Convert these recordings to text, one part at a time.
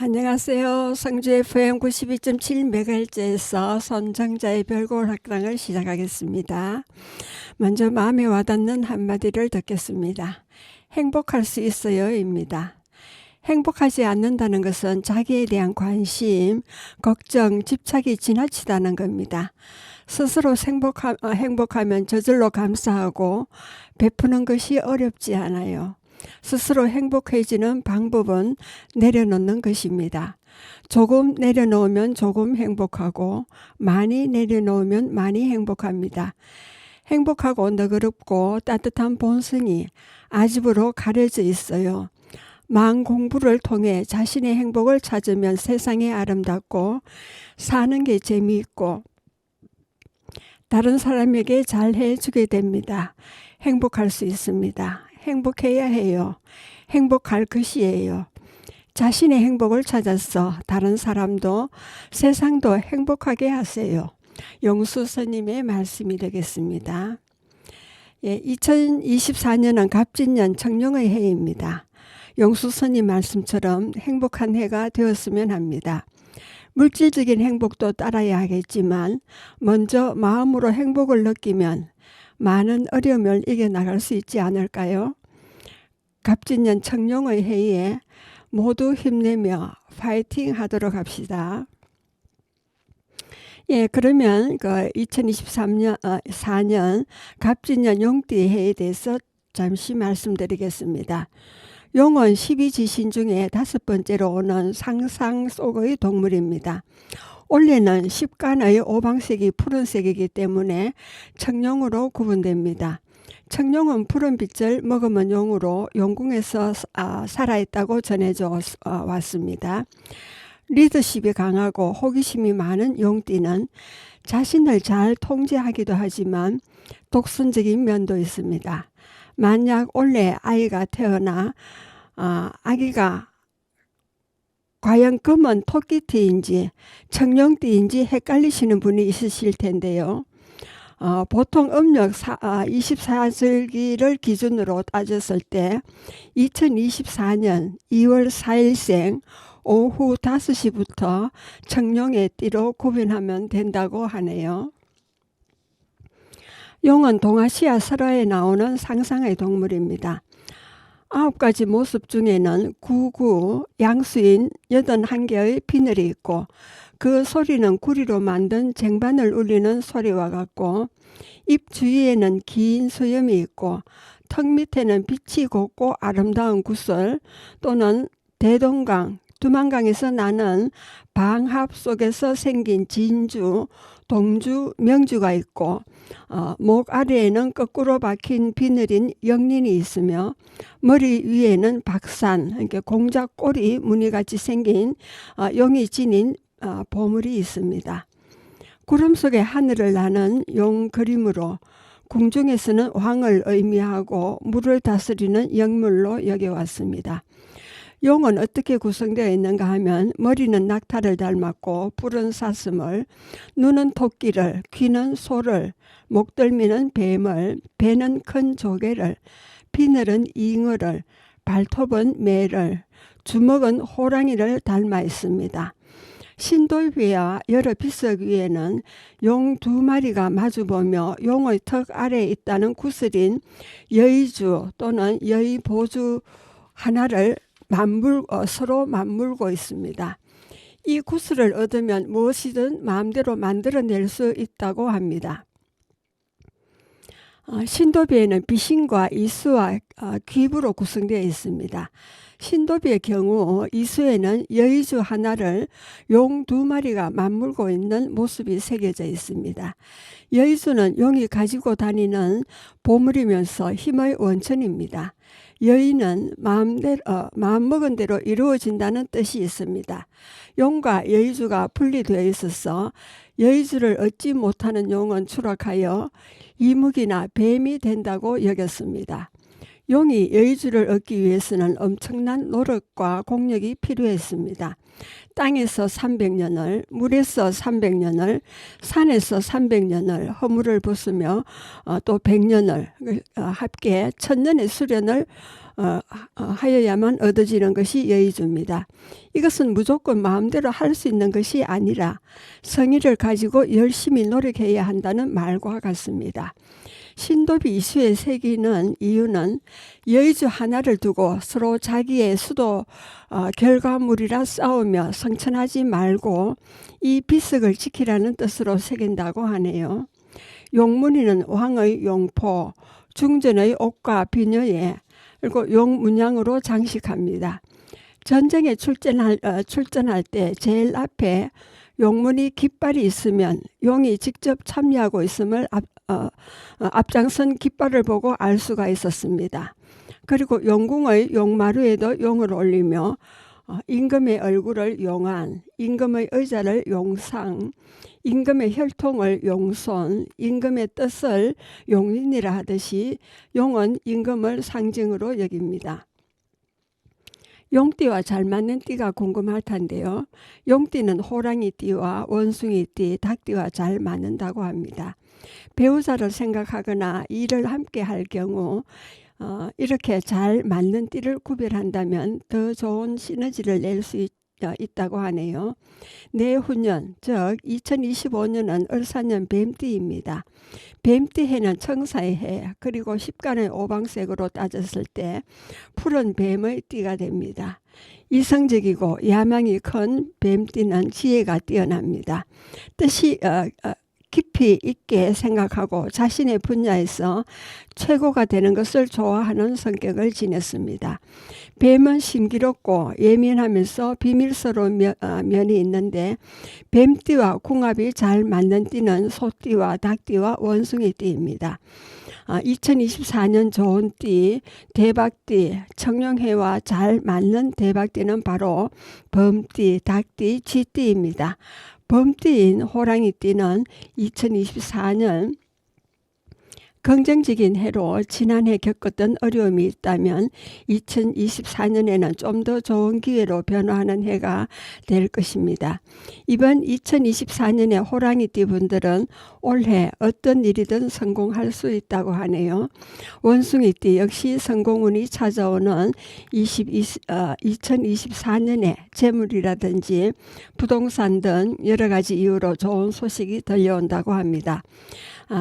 안녕하세요. 성주 FM 92.7MHz에서 선정자의 별곡 학당을 시작하겠습니다. 먼저 마음에 와닿는 한마디를 듣겠습니다. 행복할 수 있어요입니다. 행복하지 않는다는 것은 자기에 대한 관심, 걱정, 집착이 지나치다는 겁니다. 스스로 행복하면 저절로 감사하고 베푸는 것이 어렵지 않아요. 스스로 행복해지는 방법은 내려놓는 것입니다. 조금 내려놓으면 조금 행복하고 많이 내려놓으면 많이 행복합니다. 행복하고 너그럽고 따뜻한 본성이 아집으로 가려져 있어요. 마음 공부를 통해 자신의 행복을 찾으면 세상이 아름답고 사는 게 재미있고 다른 사람에게 잘 해주게 됩니다. 행복할 수 있습니다. 행복해야 해요. 행복할 것이에요. 자신의 행복을 찾아서 다른 사람도 세상도 행복하게 하세요. 용수 스님의 말씀이 되겠습니다. 2024년은 갑진년 청룡의 해입니다. 용수 스님 말씀처럼 행복한 해가 되었으면 합니다. 물질적인 행복도 따라야 하겠지만 먼저 마음으로 행복을 느끼면 많은 어려움을 이겨나갈 수 있지 않을까요? 갑진년 청룡의 해에 모두 힘내며 파이팅 하도록 합시다. 그러면 2023년 갑진년 용띠의 해에 대해서 잠시 말씀드리겠습니다. 용은 12지신 중에 5번째로 오는 상상 속의 동물입니다. 올해는 십간의 오방색이 푸른색이기 때문에 청룡으로 구분됩니다. 청룡은 푸른빛을 머금은 용으로 용궁에서 살아있다고 전해져 왔습니다. 리더십이 강하고 호기심이 많은 용띠는 자신을 잘 통제하기도 하지만 독선적인 면도 있습니다. 만약 올해 아이가 태어나 아기가 과연 금은 토끼띠인지 청룡띠인지 헷갈리시는 분이 있으실 텐데요. 보통 음력 24절기를 기준으로 따졌을 때 2024년 2월 4일생 오후 5시부터 청룡의 띠로 구분하면 된다고 하네요. 용은 동아시아 설화에 나오는 상상의 동물입니다. 9가지 모습 중에는 구구, 양수인 81개의 비늘이 있고 그 소리는 구리로 만든 쟁반을 울리는 소리와 같고 입 주위에는 긴 수염이 있고 턱 밑에는 빛이 곱고 아름다운 구슬 또는 대동강, 두만강에서 나는 방합 속에서 생긴 진주, 동주, 명주가 있고 목 아래에는 거꾸로 박힌 비늘인 영린이 있으며 머리 위에는 박산, 그러니까 공작 꼬리 무늬같이 생긴 용이 지닌 보물이 있습니다. 구름 속에 하늘을 나는 용 그림으로 궁중에서는 왕을 의미하고 물을 다스리는 영물로 여겨왔습니다. 용은 어떻게 구성되어 있는가 하면 머리는 낙타를 닮았고 뿔은 사슴을, 눈은 토끼를, 귀는 소를, 목덜미는 뱀을, 배는 큰 조개를, 비늘은 잉어를, 발톱은 매를, 주먹은 호랑이를 닮아 있습니다. 신돌위와 여러 비석 위에는 용 2마리가 마주보며 용의 턱 아래에 있다는 구슬인 여의주 또는 여의보주 하나를 서로 맞물고 있습니다. 이 구슬을 얻으면 무엇이든 마음대로 만들어낼 수 있다고 합니다. 신도비에는 비신과 이수와 귀부로 구성되어 있습니다. 신도비의 경우 이수에는 여의주 하나를 용 2마리가 맞물고 있는 모습이 새겨져 있습니다. 여의주는 용이 가지고 다니는 보물이면서 힘의 원천입니다. 여의는 마음먹은 대로 이루어진다는 뜻이 있습니다. 용과 여의주가 분리되어 있어서 여의주를 얻지 못하는 용은 추락하여 이묵이나 뱀이 된다고 여겼습니다. 용이 여의주를 얻기 위해서는 엄청난 노력과 공력이 필요했습니다. 땅에서 300년을, 물에서 300년을, 산에서 300년을 허물을 벗으며 또 100년을 합계 1000년의 수련을 하여야만 얻어지는 것이 여의주입니다. 이것은 무조건 마음대로 할 수 있는 것이 아니라 성의를 가지고 열심히 노력해야 한다는 말과 같습니다. 신도비 이수의 새기는 이유는 여의주 하나를 두고 서로 자기의 수도 결과물이라 싸우며 성천하지 말고 이 비석을 지키라는 뜻으로 새긴다고 하네요. 용문이는 왕의 용포, 중전의 옷과 비녀에 그리고 용문양으로 장식합니다. 전쟁에 출전할 때 제일 앞에 용문이 깃발이 있으면 용이 직접 참여하고 있음을 앞장선 깃발을 보고 알 수가 있었습니다. 그리고 용궁의 용마루에도 용을 올리며 임금의 얼굴을 용안, 임금의 의자를 용상, 임금의 혈통을 용손, 임금의 뜻을 용인이라 하듯이 용은 임금을 상징으로 여깁니다. 용띠와 잘 맞는 띠가 궁금할 텐데요. 용띠는 호랑이띠와 원숭이띠, 닭띠와 잘 맞는다고 합니다. 배우자를 생각하거나 일을 함께 할 경우 이렇게 잘 맞는 띠를 구별한다면 더 좋은 시너지를 낼 수 있다고 하네요. 내후년, 즉 2025년은 을사년 뱀띠입니다. 뱀띠 해는 청사의 해, 그리고 십간의 오방색으로 따졌을 때 푸른 뱀의 띠가 됩니다. 이성적이고 야망이 큰 뱀띠는 지혜가 뛰어납니다. 뜻이 깊이 있게 생각하고 자신의 분야에서 최고가 되는 것을 좋아하는 성격을 지녔습니다. 뱀은 심기롭고 예민하면서 비밀스러운 면이 있는데 뱀띠와 궁합이 잘 맞는 띠는 소띠와 닭띠와 원숭이띠입니다. 2024년 좋은 띠, 대박띠, 청룡해와 잘 맞는 대박띠는 바로 범띠, 닭띠, 쥐띠입니다. 범띠인 호랑이띠는 2024년 긍정적인 해로 지난해 겪었던 어려움이 있다면 2024년에는 좀 더 좋은 기회로 변화하는 해가 될 것입니다. 이번 2024년의 호랑이띠 분들은 올해 어떤 일이든 성공할 수 있다고 하네요. 원숭이띠 역시 성공운이 찾아오는 2024년에 재물이라든지 부동산 등 여러 가지 이유로 좋은 소식이 들려온다고 합니다.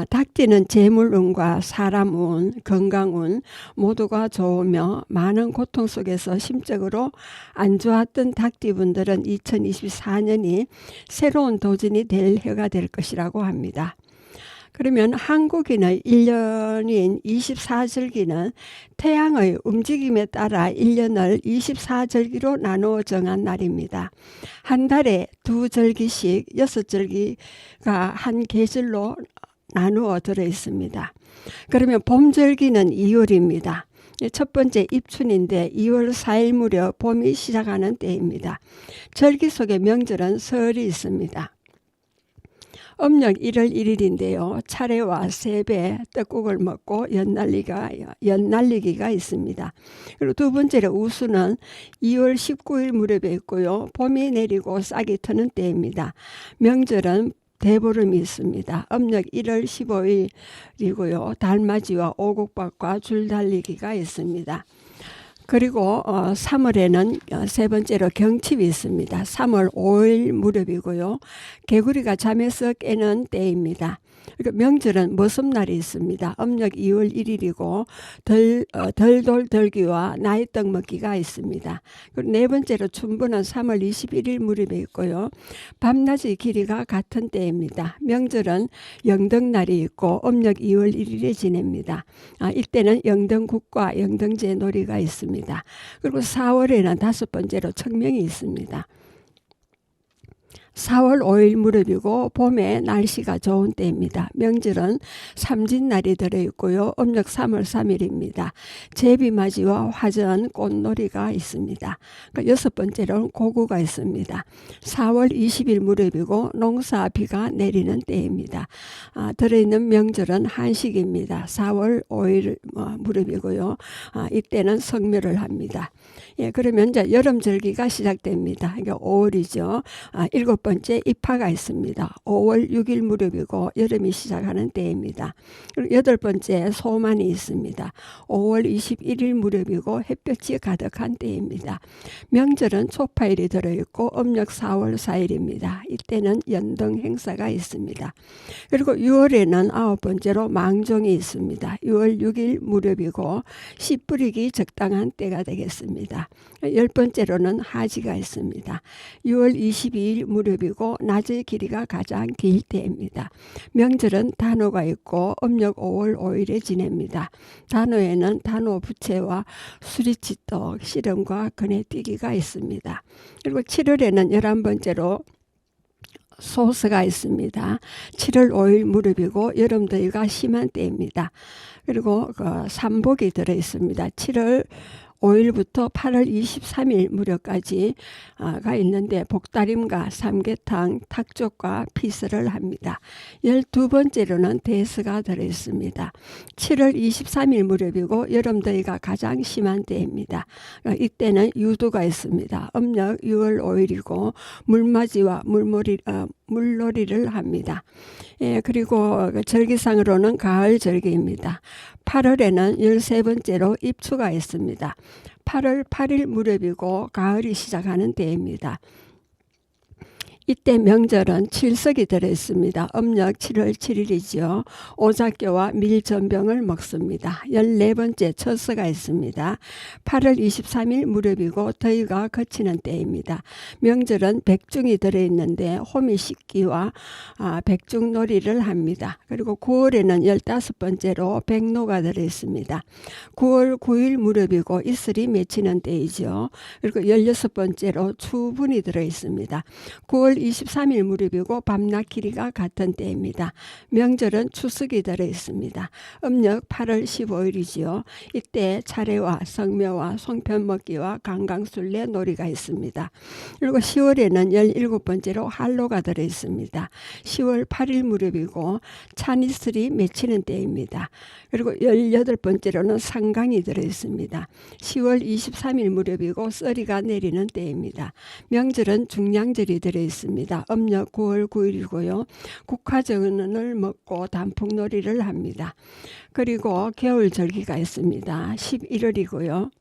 닭띠는 재물운과 사람운, 건강운 모두가 좋으며 많은 고통 속에서 심적으로 안 좋았던 닭띠분들은 2024년이 새로운 도전이 될 해가 될 것이라고 합니다. 그러면 한국인의 1년인 24절기는 태양의 움직임에 따라 1년을 24절기로 나누어 정한 날입니다. 한 달에 2절기씩 6절기가 한 계절로 나누어 들어 있습니다. 그러면 봄절기는 2월입니다. 첫 번째 입춘인데 2월 4일 무렵 봄이 시작하는 때입니다. 절기 속에 명절은 설이 있습니다. 음력 1월 1일인데요. 차례와 세배, 떡국을 먹고 연날리기가 있습니다. 그리고 두 번째로 우수는 2월 19일 무렵에 있고요. 봄이 내리고 싹이 트는 때입니다. 명절은 대보름이 있습니다. 음력 1월 15일이고요. 달맞이와 오곡밥과 줄달리기가 있습니다. 그리고 3월에는 세 번째로 경칩이 있습니다. 3월 5일 무렵이고요. 개구리가 잠에서 깨는 때입니다. 그러니까 명절은 머슴날이 있습니다. 음력 2월 1일이고 덜돌덜기와 나이떡 먹기가 있습니다. 그리고 네 번째로 춘분은 3월 21일 무렵에 있고요. 밤낮의 길이가 같은 때입니다. 명절은 영등날이 있고 음력 2월 1일에 지냅니다. 이때는 영등국과 영등제 놀이가 있습니다. 그리고 4월에는 다섯 번째로 청명이 있습니다. 4월 5일 무렵이고 봄에 날씨가 좋은 때입니다. 명절은 삼진날이 들어있고요. 음력 3월 3일입니다. 제비맞이와 화전 꽃놀이가 있습니다. 여섯 번째로는 고구가 있습니다. 4월 20일 무렵이고 농사비가 내리는 때입니다. 들어있는 명절은 한식입니다. 4월 5일 무렵이고요. 이때는 성묘를 합니다. 예, 그러면 이제 여름절기가 시작됩니다. 이게 5월이죠. 일곱 번째 입하가 있습니다. 5월 6일 무렵이고 여름이 시작하는 때입니다. 그리고 여덟 번째 소만이 있습니다. 5월 21일 무렵이고 햇볕이 가득한 때입니다. 명절은 초파일이 들어있고 음력 4월 4일입니다. 이때는 연등 행사가 있습니다. 그리고 6월에는 아홉 번째로 망종이 있습니다. 6월 6일 무렵이고 씨 뿌리기 적당한 때가 되겠습니다. 열 번째로는 하지가 있습니다. 6월 22일 무렵이고 낮의 길이가 가장 길 때입니다. 명절은 단오가 있고 음력 5월 5일에 지냅니다. 단오에는 단오 부채와 수리치떡, 씨름과 그네뛰기가 있습니다. 그리고 7월에는 11번째로 소서가 있습니다. 7월 5일 무렵이고 여름더위가 심한 때입니다. 그리고 삼복이 들어있습니다. 7월 5일부터 8월 23일 무렵까지 가 있는데 복다림과 삼계탕, 탁족과 피스를 합니다. 12번째로는 대스가 들어있습니다. 7월 23일 무렵이고 여름더위가 가장 심한 때입니다. 이때는 유두가 있습니다. 음력 6월 5일이고 물맞이와 물놀이를 합니다. 예, 그리고 절기상으로는 가을 절기입니다. 8월에는 13번째로 입추가 있습니다. 8월 8일 무렵이고 가을이 시작하는 때입니다. 이때 명절은 칠석이 들어있습니다. 음력 7월 7일이죠. 오작교와 밀전병을 먹습니다. 14번째 첫서가 있습니다. 8월 23일 무렵이고 더위가 거치는 때입니다. 명절은 백중이 들어있는데 호미 씻기와 백중놀이를 합니다. 그리고 9월에는 15번째로 백로가 들어있습니다. 9월 9일 무렵이고 이슬이 맺히는 때이죠. 그리고 16번째로 추분이 들어있습니다. 9월 23일 무렵이고 밤낮 길이가 같은 때입니다. 명절은 추석이 들어있습니다. 음력 8월 15일이지요. 이때 차례와 성묘와 송편 먹기와 강강술래 놀이가 있습니다. 그리고 10월에는 17번째로 한로가 들어있습니다. 10월 8일 무렵이고 찬이슬이 맺히는 때입니다. 그리고 18번째로는 상강이 들어있습니다. 10월 23일 무렵이고 썰이가 내리는 때입니다. 명절은 중량절이 들어있습니다. 음력 9월 9일이고요. 국화전을 먹고 단풍놀이를 합니다. 그리고 겨울절기가 있습니다. 11월이고요.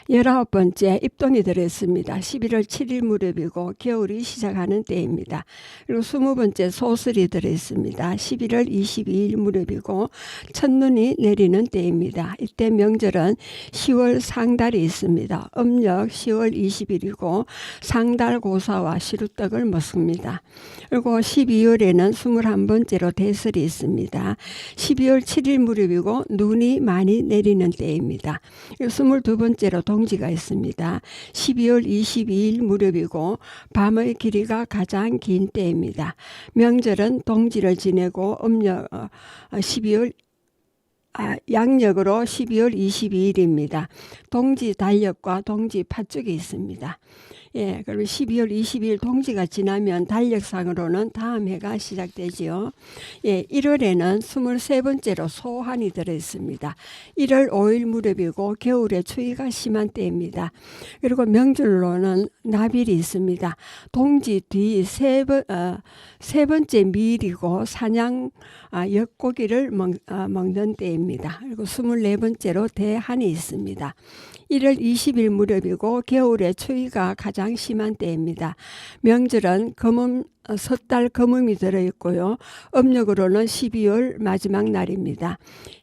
19번째 입동이 들어있습니다. 11월 7일 무렵이고 겨울이 시작하는 때입니다. 그리고 20번째 소설이 들어있습니다. 11월 22일 무렵이고 첫눈이 내리는 때입니다. 이때 명절은 10월 상달이 있습니다. 음력 10월 20일이고 상달 고사와 시루떡을 먹습니다. 그리고 12월에는 21번째로 대설이 있습니다. 12월 7일 무렵이고 눈이 많이 내리는 때입니다. 22번째로 동지가 있습니다. 12월 22일 무렵이고 밤의 길이가 가장 긴 때입니다. 명절은 동지를 지내고 음력 12월 양력으로 12월 22일입니다. 동지 달력과 동지 팥죽이 있습니다. 예, 그럼 12월 22일 동지가 지나면 달력상으로는 다음 해가 시작되지요. 예, 1월에는 23번째로 소환이 들어있습니다. 1월 5일 무렵이고 겨울에 추위가 심한 때입니다. 그리고 명절로는 나빌이 있습니다. 동지 뒤 세 번째 밀이고 사냥 엿고기를 먹는 때입니다. 그리고 24번째로 대한이 있습니다. 1월 20일 무렵이고 겨울에 추위가 가장 심한 때입니다. 명절은 섣달 거음이 들어있고요. 음력으로는 12월 마지막 날입니다.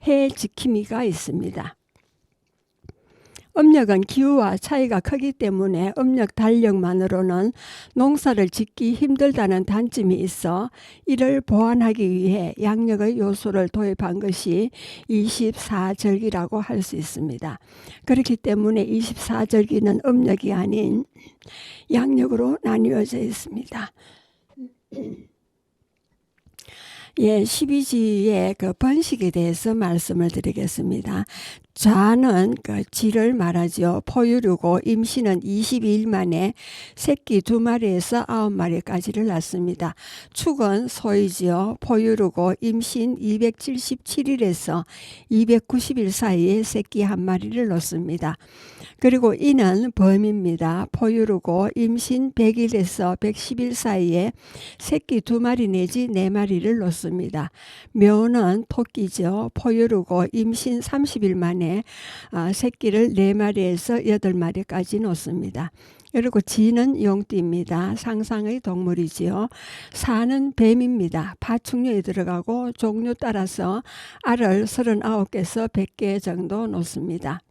해 지킴이가 있습니다. 음력은 기후와 차이가 크기 때문에 음력 달력만으로는 농사를 짓기 힘들다는 단점이 있어 이를 보완하기 위해 양력의 요소를 도입한 것이 24절기라고 할 수 있습니다. 그렇기 때문에 24절기는 음력이 아닌 양력으로 나뉘어져 있습니다. 예, 12지의 그 번식에 대해서 말씀을 드리겠습니다. 좌는 그 쥐를 말하죠. 포유류고 임신은 22일 만에 새끼 2마리에서 9마리까지를 낳습니다. 축은 소이지요. 포유류고 임신 277일에서 290일 사이에 새끼 1마리를 놓습니다. 그리고 이는 범입니다. 포유류고 임신 100일에서 110일 사이에 새끼 2마리 내지 4마리를 놓습니다. 묘는 토끼죠. 포유류고 임신 30일 만에 새끼를 4마리에서 8마리까지 놓습니다. 그리고 쥐는 용띠입니다. 상상의 동물이지요. 사는 뱀입니다. 파충류에 들어가고 종류 따라서 알을 39개에서 100개 정도 놓습니다.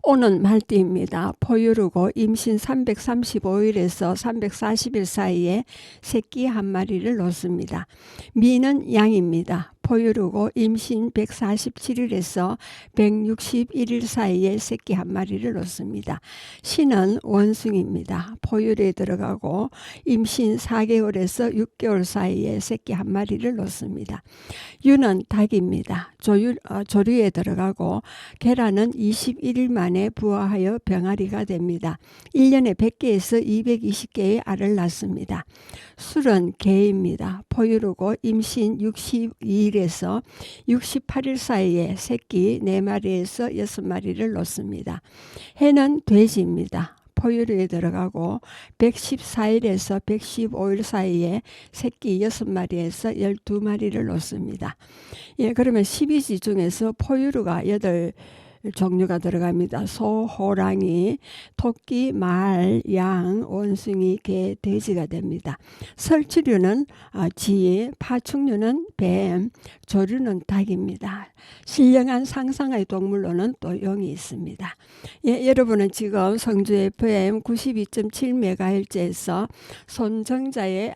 오는 말띠입니다. 포유류고 임신 335일에서 340일 사이에 새끼 1마리를 놓습니다. 미는 양입니다. 포유류고 임신 147일에서 161일 사이에 새끼 1마리를 놓습니다. 신은 원숭이입니다. 포유류에 들어가고 임신 4개월에서 6개월 사이에 새끼 1마리를 놓습니다. 유는 닭입니다. 조류에 들어가고 계란은 21일 만에 부화하여 병아리가 됩니다. 1년에 100개에서 220개의 알을 낳습니다. 술은 개입니다. 포유류고 임신 62일에서 68일 사이에 새끼 4마리에서 6마리를 놓습니다. 해는 돼지입니다. 포유류에 들어가고 114일에서 115일 사이에 새끼 6마리에서 12마리를 놓습니다. 예, 그러면 12지 중에서 포유류가 8종류가 들어갑니다. 소, 호랑이, 토끼, 말, 양, 원숭이, 개, 돼지가 됩니다. 설치류는 쥐, 파충류는 뱀, 조류는 닭입니다. 신령한 상상의 동물로는 또 용이 있습니다. 예, 여러분은 지금 성주 FM 92.7MHz에서 손정자의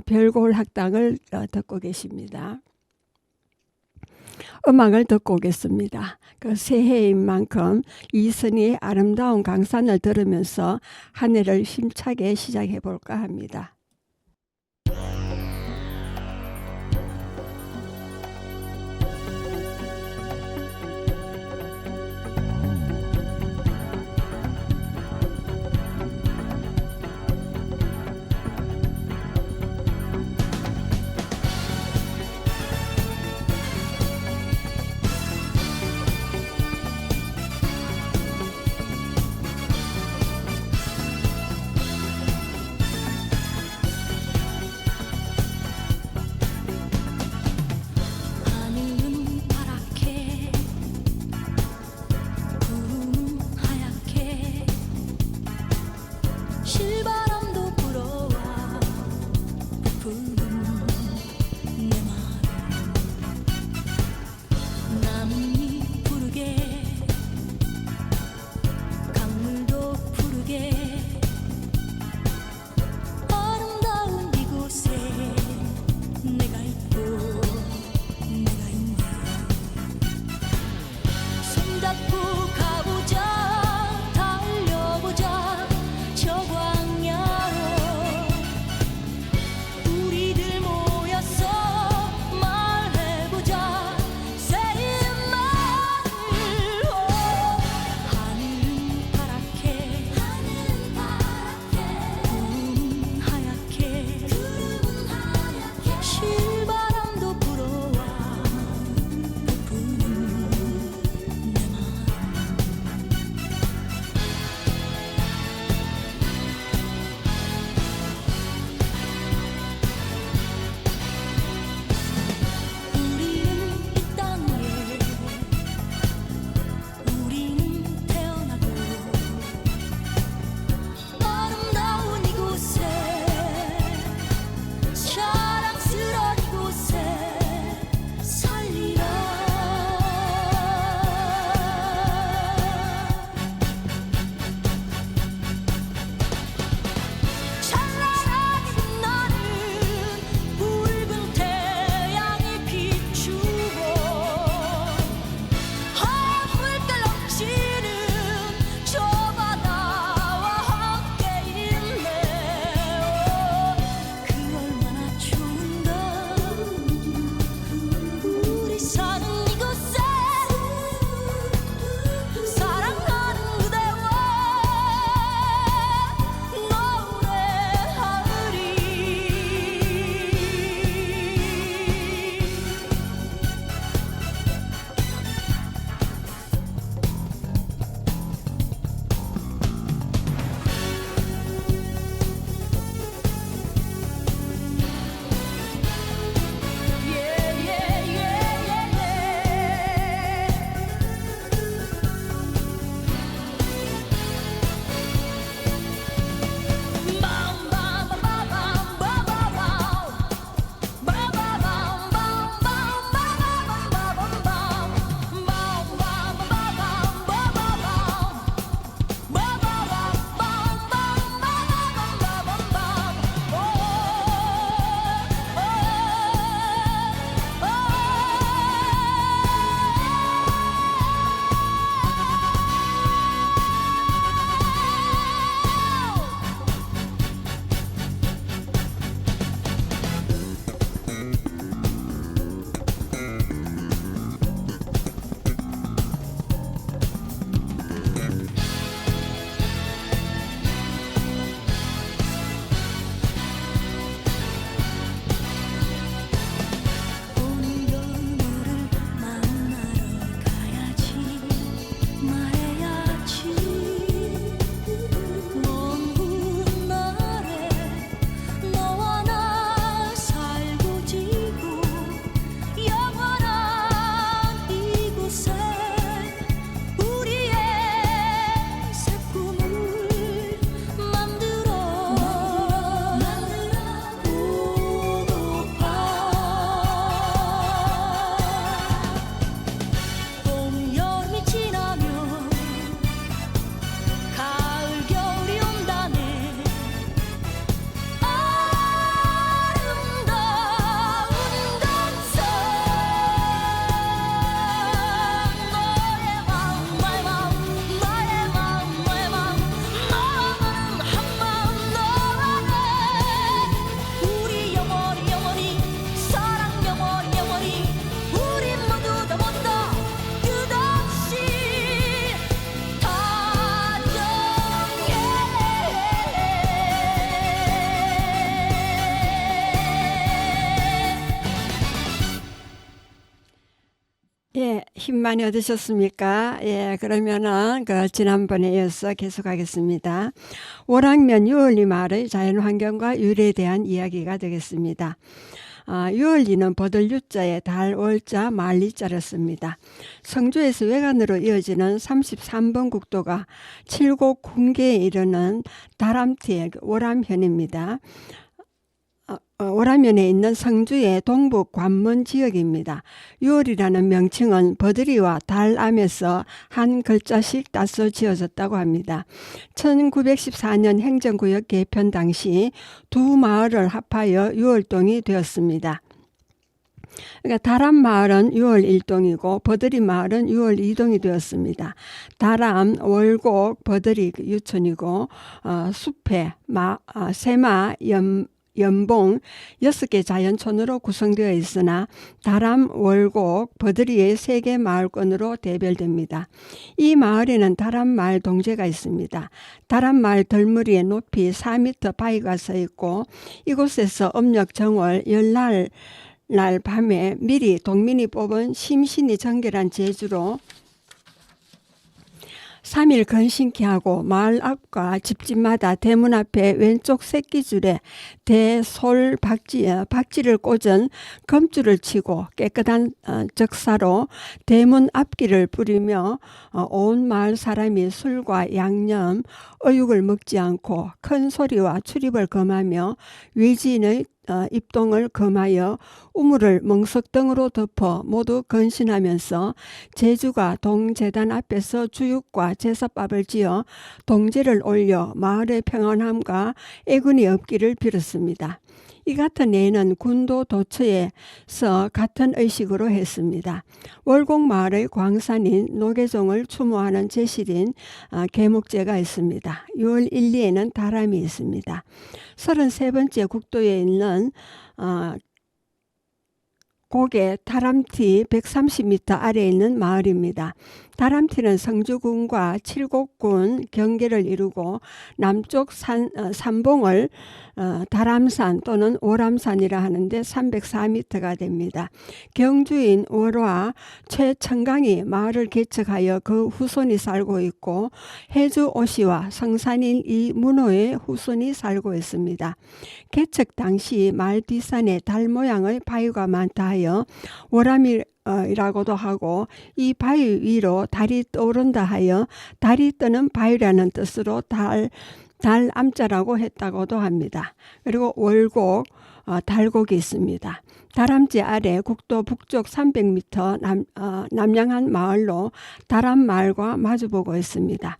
별골 학당을 듣고 계십니다. 음악을 듣고 오겠습니다. 그 새해인 만큼 이선희의 아름다운 강산을 들으면서 한 해를 힘차게 시작해 볼까 합니다. 손잡고 가보자 달려보자 저 광 힘 많이 얻으셨습니까? 예, 그러면은 지난번에 이어서 계속하겠습니다. 월왕면 유월리 마을의 자연환경과 유래에 대한 이야기가 되겠습니다. 유월리는 버들 유자에 달 월자 말리자를 씁니다. 성주에서 외관으로 이어지는 33번 국도가 칠곡 군계에 이르는 다람티의 월암현입니다. 월암면에 있는 성주의 동부 관문 지역입니다. 유월이라는 명칭은 버들이와 달암에서 한 글자씩 따서 지어졌다고 합니다. 1914년 행정구역 개편 당시 두 마을을 합하여 유월동이 되었습니다. 그러니까 다람 마을은 유월 1동이고 버들이 마을은 유월 2동이 되었습니다. 다람, 월곡, 버들이 유촌이고 숲에 세마, 연봉 6개 자연촌으로 구성되어 있으나 다람, 월곡, 버들이의 3개 마을권으로 대별됩니다. 이 마을에는 다람마을 동제가 있습니다. 다람마을 덜머리에 높이 4m 바위가 서 있고 이곳에서 음력 정월 열날 밤에 미리 동민이 뽑은 심신이 정결한 제주로 3일 건신케 하고 마을 앞과 집집마다 대문 앞에 왼쪽 새끼줄에 대솔 박지를 꽂은 검줄을 치고 깨끗한 적사로 대문 앞길을 뿌리며 온 마을 사람이 술과 양념, 어육을 먹지 않고 큰 소리와 출입을 금하며 외지인의 입동을 금하여 우물을 멍석등으로 덮어 모두 건신하면서 제주가 동제단 앞에서 주육과 제사밥을 지어 동제를 올려 마을의 평안함과 애군이 없기를 빌었습니다. 이 같은 예는 군도 도처에서 같은 의식으로 했습니다. 월곡 마을의 광산인 노계종을 추모하는 제실인 계목제가 있습니다. 6월 1, 2에는 다람이 있습니다. 33번째 국도에 있는 고개 다람티 130m 아래에 있는 마을입니다. 다람티는 성주군과 칠곡군 경계를 이루고 남쪽 산봉을 다람산 또는 오람산이라 하는데 304m가 됩니다. 경주인 월화 최청강이 마을을 개척하여 그 후손이 살고 있고 해주 오씨와 성산인 이문호의 후손이 살고 있습니다. 개척 당시 마을 뒷산에 달 모양의 바위가 많다 하여 월암이라고도 하고 이 바위 위로 달이 떠오른다 하여 달이 뜨는 바위라는 뜻으로 달암자라고 했다고도 합니다. 그리고 월곡, 달곡이 있습니다. 다람지 아래 국도 북쪽 300m 남양한 마을로 다람마을과 마주보고 있습니다.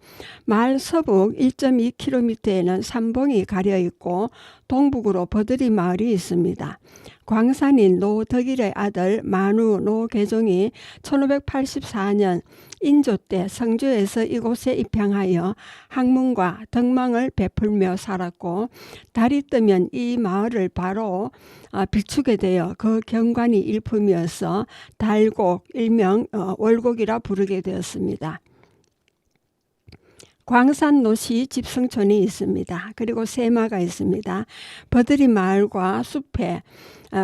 마을 서북 1.2km에는 삼봉이 가려 있고 동북으로 버들이 마을이 있습니다. 광산인 노덕일의 아들 만우 노계종이 1584년 인조 때 성주에서 이곳에 입향하여 학문과 덕망을 베풀며 살았고 달이 뜨면 이 마을을 바로 비추게 되어 그 경관이 일품이어서 달곡 일명 월곡이라 부르게 되었습니다. 광산노시 집성촌이 있습니다. 그리고 세마가 있습니다. 버들이 마을과 숲에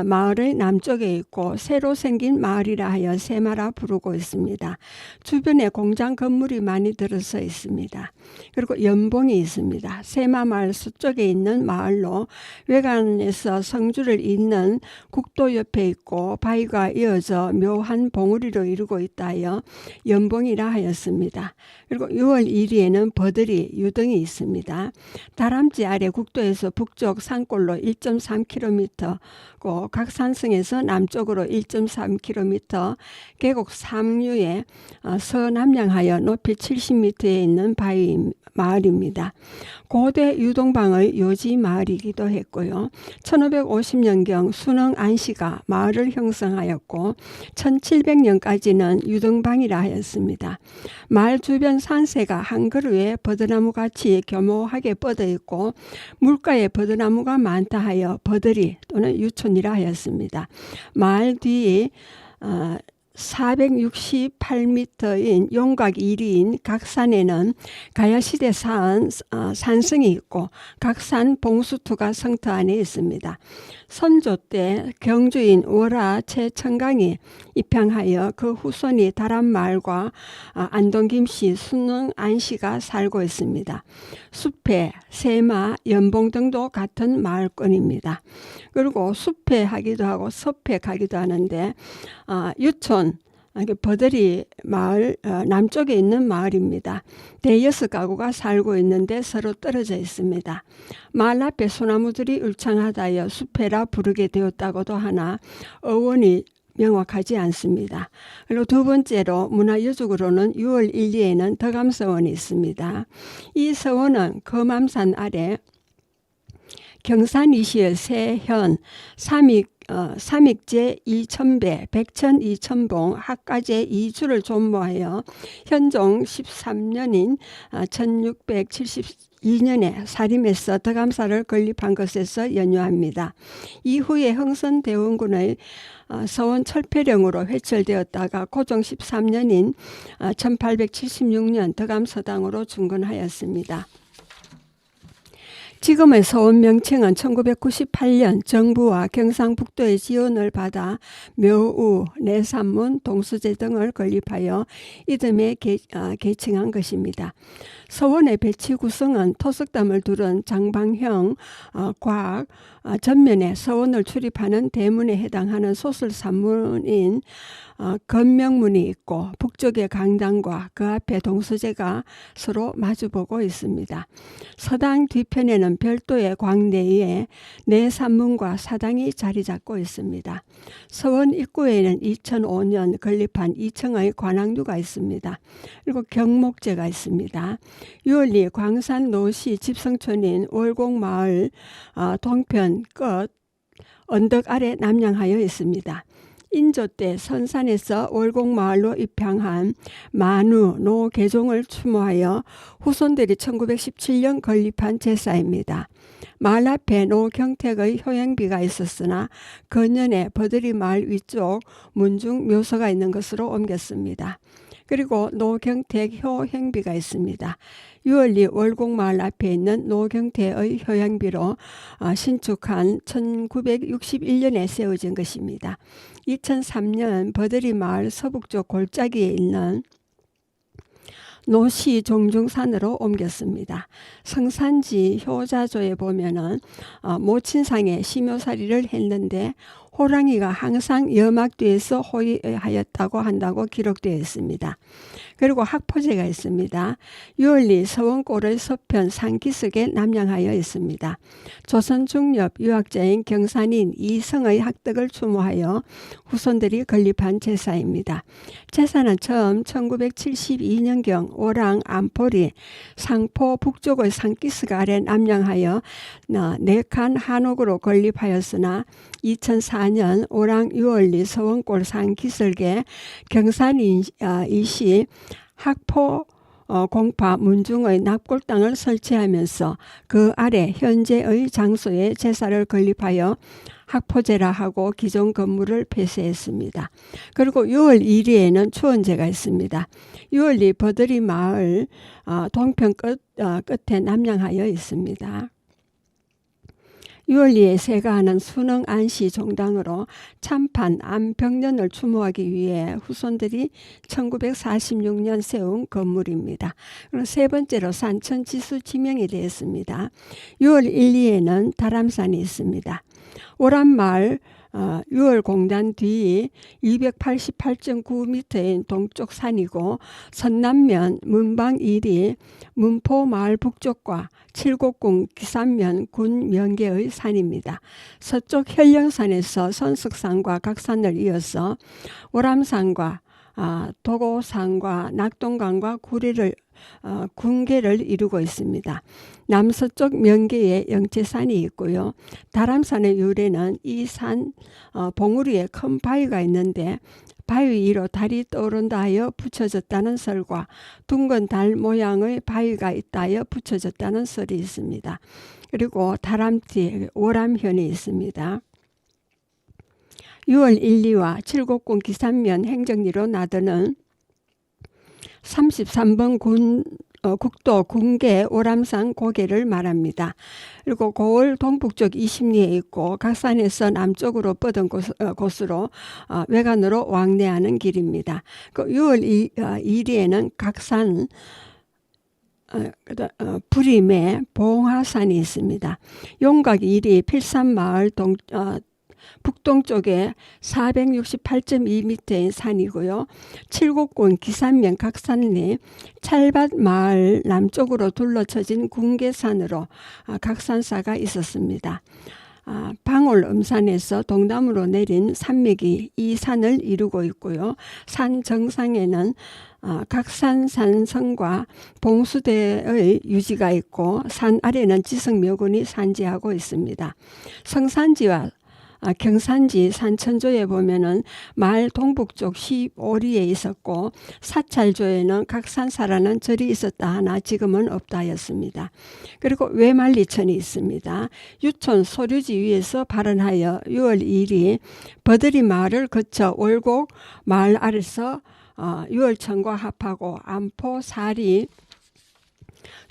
마을의 남쪽에 있고 새로 생긴 마을이라 하여 세마라 부르고 있습니다. 주변에 공장 건물이 많이 들어서 있습니다. 그리고 연봉이 있습니다. 세마마을 서쪽에 있는 마을로 외관에서 성주를 잇는 국도 옆에 있고 바위가 이어져 묘한 봉우리로 이루고 있다 하여 연봉이라 하였습니다. 그리고 6월 1일에는 버들이 유등이 있습니다. 다람쥐 아래 국도에서 북쪽 산골로 1.3km고 각 산성에서 남쪽으로 1.3km 계곡 상류에 서남향하여 높이 70m에 있는 바위 마을입니다. 고대 유동방의 요지 마을이기도 했고요. 1550년경 순흥 안씨가 마을을 형성하였고 1700년까지는 유동방이라 하였습니다. 마을 주변 산세가 한 그루에 버드나무같이 교묘하게 뻗어 있고 물가에 버드나무가 많다 하여 버들이 또는 유촌이라 하였습니다. 마을 뒤 468m인 용곽 1위인 각산에는 가야시대 쌓은 산성이 있고 각산 봉수투가 성터 안에 있습니다. 선조 때 경주인 월하 최청강이 입향하여 그 후손이 다란마을과 안동김씨, 순릉 안씨가 살고 있습니다. 숲회, 세마, 연봉 등도 같은 마을권입니다. 그리고 숲회 하기도 하고 섭회 가기도 하는데 유촌 버들이 마을 남쪽에 있는 마을입니다. 대여섯 가구가 살고 있는데 서로 떨어져 있습니다. 마을 앞에 소나무들이 울창하다여 숲회라 부르게 되었다고도 하나 어원이 명확하지 않습니다. 그리고 두 번째로 문화유적으로는 6월 1, 2에는 덕암서원이 있습니다. 이 서원은 거맘산 아래 경산이시의 세현, 삼익제 2,000배, 백천 2,000봉, 학가제 2주를 존모하여 현종 13년인 1672년에 사림에서 덕암사를 건립한 것에서 연유합니다. 이후에 흥선대원군의 서원 철폐령으로 회철되었다가 고종 13년인 1876년 덕암서당으로 중건하였습니다. 지금의 서원 명칭은 1998년 정부와 경상북도의 지원을 받아 묘우, 내산문, 동수제 등을 건립하여 이듬해 개칭한 것입니다. 서원의 배치 구성은 토석담을 두른 장방형 곽 전면에 서원을 출입하는 대문에 해당하는 소설산문인 건명문이 있고 북쪽에 강당과 그 앞에 동수제가 서로 마주보고 있습니다. 서당 뒤편에는 별도의 광내에 내산문과 사당이 자리 잡고 있습니다. 서원 입구에는 2005년 건립한 2층의 관악류가 있습니다. 그리고 경목제가 있습니다. 유월리 광산 노시 집성촌인 월곡마을 동편 끝 언덕 아래 남양하여 있습니다. 인조 때 선산에서 월곡마을로 입향한 만우, 노계종을 추모하여 후손들이 1917년 건립한 제사입니다. 마을 앞에 노경택의 효행비가 있었으나 근년에 버들이 마을 위쪽 문중 묘소가 있는 것으로 옮겼습니다. 그리고 노경택 효행비가 있습니다. 유월리 월곡마을 앞에 있는 노경택의 효행비로 신축한 1961년에 세워진 것입니다. 2003년 버들이 마을 서북쪽 골짜기에 있는 노시 종중산으로 옮겼습니다. 성산지 효자조에 보면은 모친상에 시묘살이를 했는데 호랑이가 항상 여막 뒤에서 호위하였다고 한다고 기록되어 있습니다. 그리고 학포제가 있습니다. 유월리 서원골의 서편 상기석에 남양하여 있습니다. 조선 중엽 유학자인 경산인 이성의 학덕을 추모하여 후손들이 건립한 제사입니다. 제사는 처음 1972년경 오랑 안포리 상포 북쪽의 상기석 아래 남양하여 4칸 한옥으로 건립하였으나 2004년 오랑 유월리 서원골 상기석에 경산인 이시 학포 공파 문중의 납골당을 설치하면서 그 아래 현재의 장소에 제사를 건립하여 학포제라 하고 기존 건물을 폐쇄했습니다. 그리고 6월 1일에는 추원제가 있습니다. 6월리 버들이 마을 동편 끝에 남양하여 있습니다. 유월리에 세가하는 순흥 안시 종당으로 참판 안병년을 추모하기 위해 후손들이 1946년 세운 건물입니다. 그리고 세 번째로 산천 지수 지명이 되었습니다. 6월 1, 2에는 다람산이 있습니다. 오란마을 6월 공단 뒤 288.9m인 동쪽 산이고 서남면 문방 1이 문포 마을 북쪽과 칠곡궁 기산면 군 명계의 산입니다. 서쪽 현령산에서 선석산과 각산을 이어서 오람산과 도고산과 낙동강과 군계를 이루고 있습니다. 남서쪽 명계에 영채산이 있고요. 다람산의 유래는 이 산 봉우리에 큰 바위가 있는데 바위 위로 달이 떠오른다 하여 붙여졌다는 설과 둥근 달 모양의 바위가 있다 하여 붙여졌다는 설이 있습니다. 그리고 다람뒤에 오람현이 있습니다. 6월 1, 2와 칠곡군 기산면 행정리로 나드는 33번 국도 군계 오람산 고개를 말합니다. 그리고 9월 동북쪽 20리에 있고 각산에서 남쪽으로 뻗은 곳으로 외관으로 왕래하는 길입니다. 그 6월 2리에는 각산 부림에 봉화산이 있습니다. 용각 1리 필산마을 북동쪽에 468.2m인 산이고요. 칠곡군 기산면 각산리 찰밭마을 남쪽으로 둘러쳐진 군계산으로 각산사가 있었습니다. 방울 음산에서 동남으로 내린 산맥이 이 산을 이루고 있고요. 산 정상에는 각산산성과 봉수대의 유지가 있고 산 아래는 지성묘군이 산지하고 있습니다. 성산지와 경산지 산천조에 보면은 마을 동북쪽 15리에 있었고 사찰조에는 각산사라는 절이 있었다 하나 지금은 없다 하였습니다. 그리고 외만리천이 있습니다. 유촌 소류지 위에서 발원하여 6월 2일 버들이 마을을 거쳐 월곡 마을 아래서 6월천과 합하고 안포 4리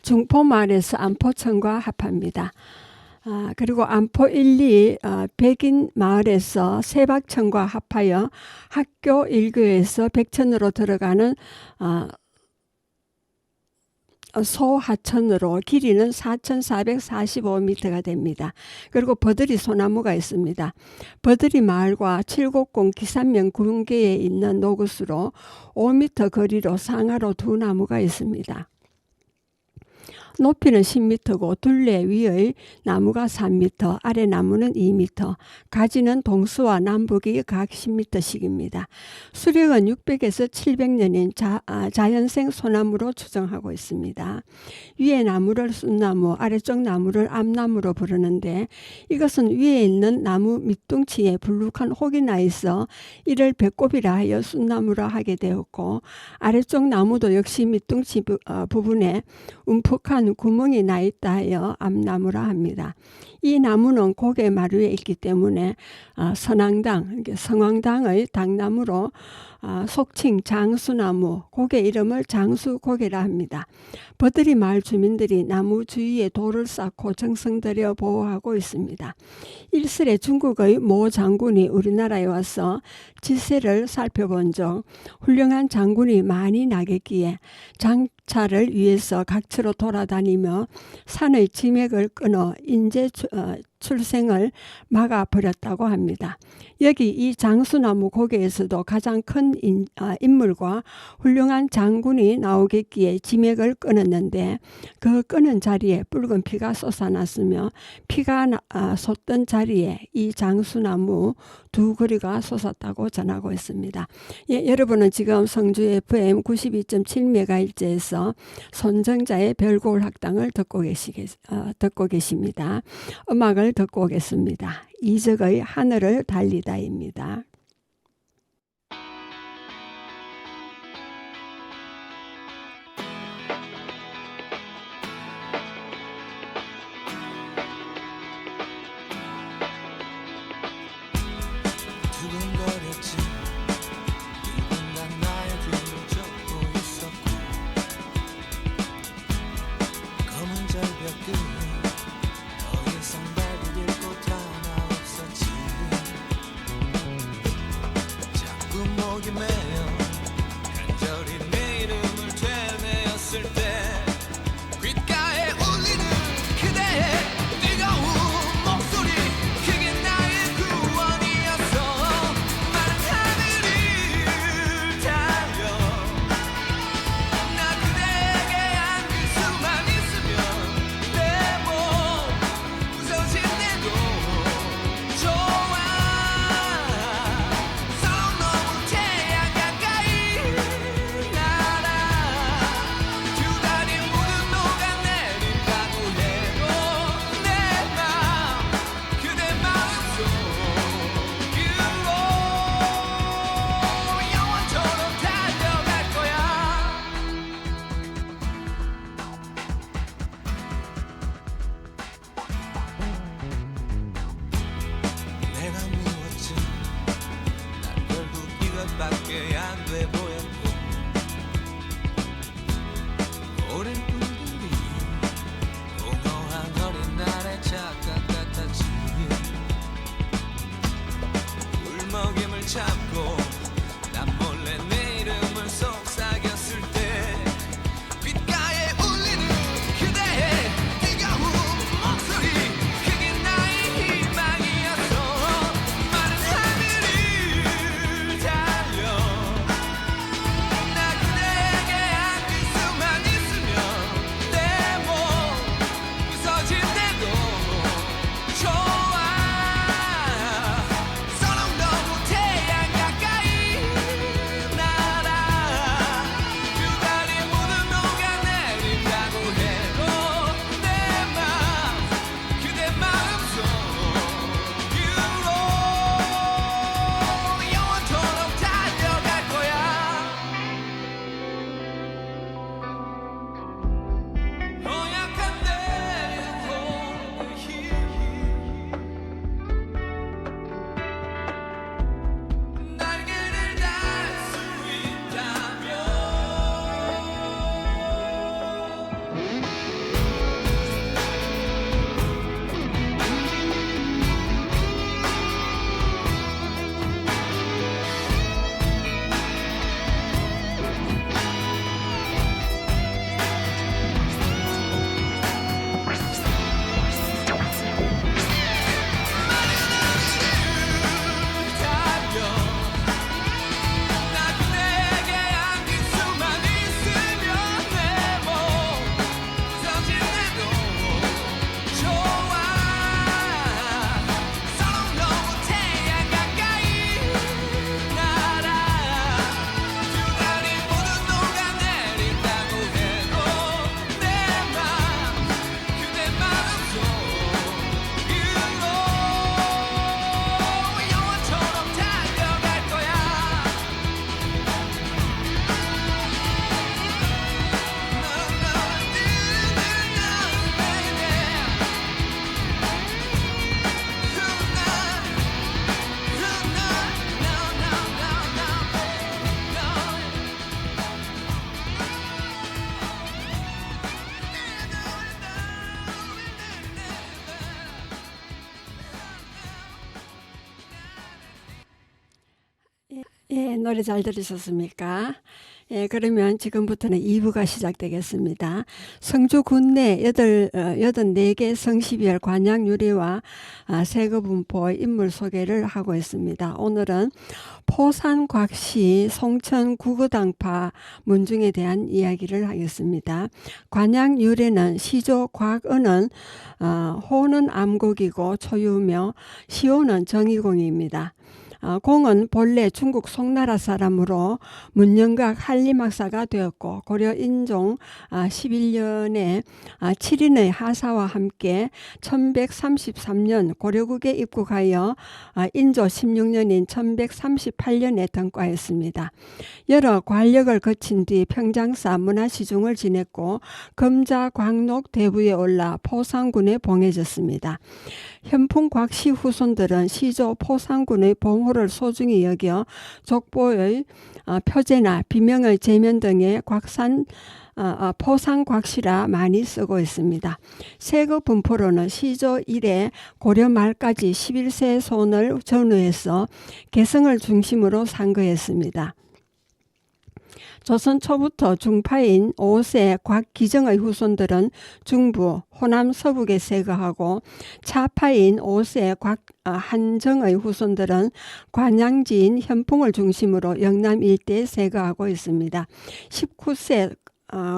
중포마을에서 안포천과 합합니다. 그리고 안포 1, 2 백인마을에서 세박천과 합하여 학교 1교에서 백천으로 들어가는 소하천으로 길이는 4,445m가 됩니다. 그리고 버들이 소나무가 있습니다. 버들이 마을과 칠곡군 기산면 군계에 있는 노굿으로 5m 거리로 상하로 두 나무가 있습니다. 높이는 10m고 둘레 위의 나무가 3m, 아래 나무는 2m, 가지는 동서와 남북이 각 10m씩입니다. 수령은 600에서 700년인 자연생 소나무로 추정하고 있습니다. 위에 나무를 순나무, 아래쪽 나무를 암나무로 부르는데 이것은 위에 있는 나무 밑둥치에 불룩한 혹이 나 있어 이를 배꼽이라 하여 순나무라 하게 되었고 아래쪽 나무도 역시 밑둥치 부분에 움푹한 구멍이 나 있다 하여 암나무라 합니다. 이 나무는 고개 마루에 있기 때문에 선왕당, 성왕당의 당나무로 속칭 장수나무, 고개 이름을 장수고개라 합니다. 버들이 마을 주민들이 나무 주위에 돌을 쌓고 정성 들여 보호하고 있습니다. 일설에 중국의 모 장군이 우리나라에 와서 지세를 살펴본 적 훌륭한 장군이 많이 나겠기에 장차를 위해서 각처로 돌아다니며 산의 지맥을 끊어 인재 출생을 막아버렸다고 합니다. 여기 이 장수나무 고개에서도 가장 큰 인물과 훌륭한 장군이 나오겠기에 지맥을 끊었는데 그 끊은 자리에 붉은 피가 솟아났으며 피가 솟던 자리에 이 장수나무 두 그루가 솟았다고 전하고 있습니다. 예, 여러분은 지금 성주 FM 92.7MHz에서 손정자의 별고울 학당을 듣고 계십니다. 음악을 듣고 오겠습니다. 이적의 하늘을 달리다입니다. 두근거렸지 누군가 나의 뒤를 쫓고 있었고 검은 절벽 끝에 더 이상 발디딜 곳 하나 없었지 도저히 안 돼 보였고 오랜 꿈들이 공허한 어린 날의 착각 같았지. 울먹임을 참고 난 몰래 내 이름을 속삭였을 때 귓가에 울리는 그대의 뜨거운 목소리, 그게 나의 희망이었어. 많은 하늘을 달려 나 그대에게 안길 수만 있으면 내 몸 부서질 때도 좋아. 서로 너무 태양 가까이 날아 두 다리 모두 녹아내린다고 해도 내 맘 그대 마음속으로 영원토록 달려갈 거야. 허약한 내 영혼을 날개를 달 수 있다면 나 그대에게 안길 수만 있으면 내 몸 부서질 때도 좋아. 서로 너무 태양 가까이 날아 두 다리 모두 녹아내린다고 해도 내 맘 그대 마음속으로 영원토록 달려갈 거야. 예, 노래 잘 들으셨습니까? 예, 그러면 지금부터는 2부가 시작되겠습니다. 성주 군내 84개 성시별 관양 유래와 세거 분포 인물 소개를 하고 있습니다. 오늘은 포산 곽시 송천 구거당파 문중에 대한 이야기를 하겠습니다. 관양 유래는 시조 곽은은 호는 암곡이고 초유며 시호는 정의공입니다. 공은 본래 중국 송나라 사람으로 문영각 한림학사가 되었고 고려 인종 11년에 7인의 하사와 함께 1133년 고려국에 입국하여 인조 16년인 1138년에 등과했습니다. 여러 관력을 거친 뒤 평장사 문화시중을 지냈고 금자 광록 대부에 올라 포상군에 봉해졌습니다. 현풍 곽씨 후손들은 시조 포상군의 봉호를 소중히 여겨 족보의 표제나 비명의 제면 등의 포상 곽씨라 많이 쓰고 있습니다. 세거 분포로는 시조 이래 고려 말까지 11세 손을 전후해서 개성을 중심으로 상거했습니다. 조선 초부터 중파인 5세 곽기정의 후손들은 중부, 호남 서북에 세거하고 차파인 5세 한정의 후손들은 관양지인 현풍을 중심으로 영남 일대에 세거하고 있습니다. 19세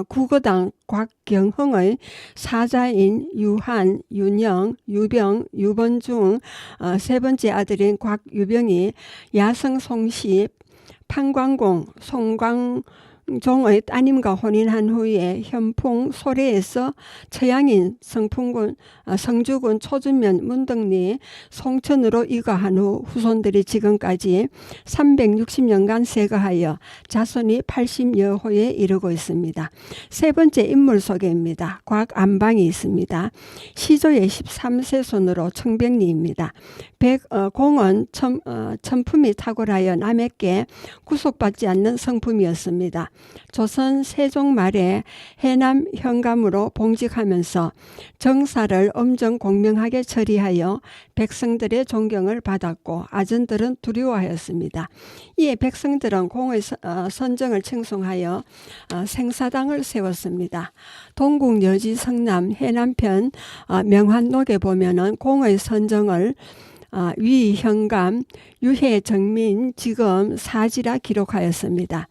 구거당 곽경흥의 사자인 유한, 윤영, 유병, 유번 중 세 번째 아들인 곽유병이 야성 송시, 판광공, 송광 종의 따님과 혼인한 후에 현풍 소래에서 처양인 성주군 초준면 문덕리 송천으로 이가한 후 후손들이 지금까지 360년간 세거하여 자손이 80여 호에 이르고 있습니다. 세 번째 인물 소개입니다. 곽안방이 있습니다. 시조의 13세손으로 청백리입니다. 공은 천품이 탁월하여 남에게 구속받지 않는 성품이었습니다. 조선 세종 말에 해남 현감으로 봉직하면서 정사를 엄정 공명하게 처리하여 백성들의 존경을 받았고 아전들은 두려워하였습니다. 이에 백성들은 공의 선정을 칭송하여 생사당을 세웠습니다. 동국 여지 성남 해남편 명환록에 보면은 공의 선정을 위 현감 유해 정민 지검 사지라 기록하였습니다.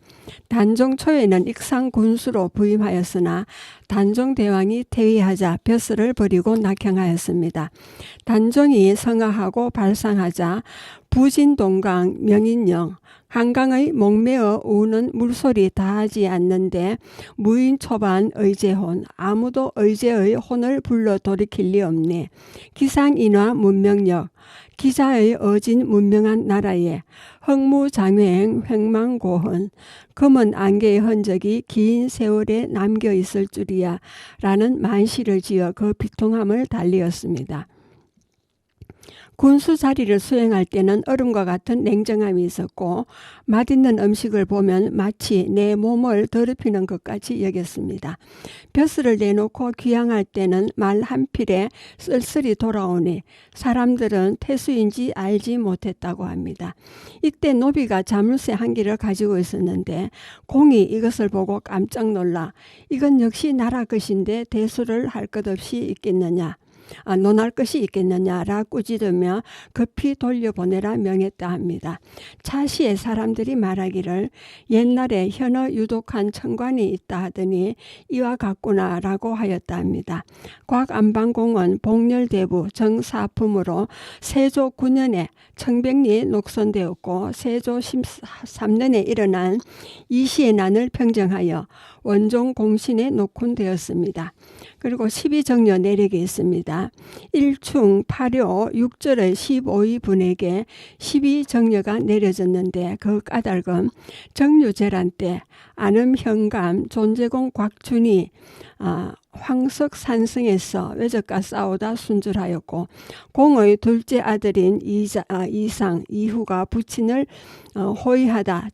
단종 초에는 익상 군수로 부임하였으나 단종 대왕이 퇴위하자 벼슬을 버리고 낙향하였습니다. 단종이 성하하고 발상하자 부진동강 명인령 한강의 목매어 우는 물소리 다하지 않는데 무인 초반 의제혼 아무도 의제의 혼을 불러 돌이킬 리 없네. 기상인화 문명력 기자의 어진 문명한 나라에 흥무장횡 횡망고헌 검은 안개의 흔적이 긴 세월에 남겨 있을 줄이야 라는 만시를 지어 그 비통함을 달리었습니다. 군수 자리를 수행할 때는 얼음과 같은 냉정함이 있었고 맛있는 음식을 보면 마치 내 몸을 더럽히는 것까지 여겼습니다. 벼슬을 내놓고 귀향할 때는 말 한 필에 쓸쓸히 돌아오니 사람들은 태수인지 알지 못했다고 합니다. 이때 노비가 자물쇠 한 개를 가지고 있었는데 공이 이것을 보고 깜짝 놀라 이건 역시 나라 것인데 대수를 할 것 없이 있겠느냐. 논할 것이 있겠느냐라 꾸짖으며 급히 돌려보내라 명했다 합니다. 차시의 사람들이 말하기를 옛날에 현어 유독한 청관이 있다 하더니 이와 같구나 라고 하였다 합니다. 곽안방공은 복렬대부 정사품으로 세조 9년에 청백리에 녹선되었고 세조 13년에 일어난 이시의 난을 평정하여 원종 공신에 녹훈되었습니다. 그리고 12정려 내력이 있습니다. 1충 8료 6절의 15위 분에게 12정려가 내려졌는데 그 까닭은 정유재란 때 안음현감 존재공 곽준이 황석산성에서 외적과 싸우다 순절하였고 공의 둘째 아들인 이상 이후가 부친을 호위하다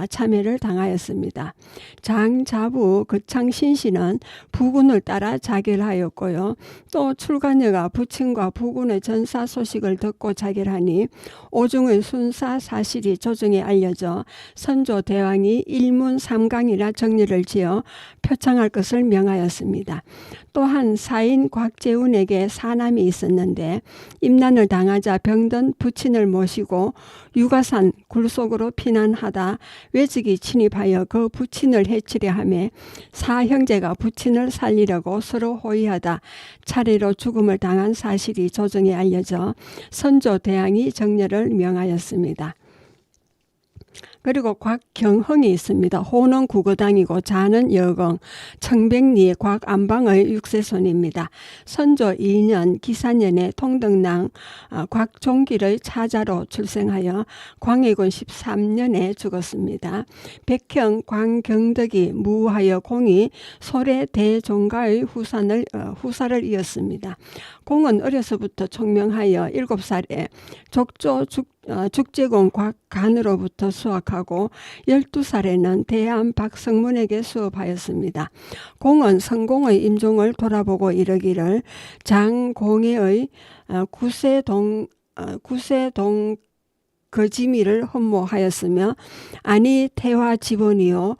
참회를 당하였습니다. 장자부 거창신씨는 부군을 따라 자결하였고요. 또 출간녀가 부친과 부군의 전사 소식을 듣고 자결하니 오중의 순사 사실이 조정에 알려져 선조 대왕이 일문삼강이라 정리를 지어 표창할 것을 명하였습니다. 또한 사인 곽재운에게 사남이 있었는데 임난을 당하자 병든 부친을 모시고 유가산 굴속으로 피난하다 외적이 침입하여 그 부친을 해치려 하며 사형제가 부친을 살리려고 서로 호위하다 차례로 죽음을 당한 사실이 조정에 알려져 선조 대왕이 정렬을 명하였습니다. 그리고 곽경흥이 있습니다. 호는 국어당이고 자는 여경, 청백리 곽안방의 6세손입니다. 선조 2년 기사년에 통덕랑 곽종길의 차자로 출생하여 광해군 13년에 죽었습니다. 백형 광경덕이 무하여 공이 소래 대종가의 후사를 이었습니다. 공은 어려서부터 총명하여 7살에 족조 죽제공 곽간으로부터 수학하고 12살에는 대한 박성문에게 수업하였습니다. 공은 성공의 임종을 돌아보고 이르기를 장공해의 구세동 거지미를 흠모하였으며 아니 태화 지본이요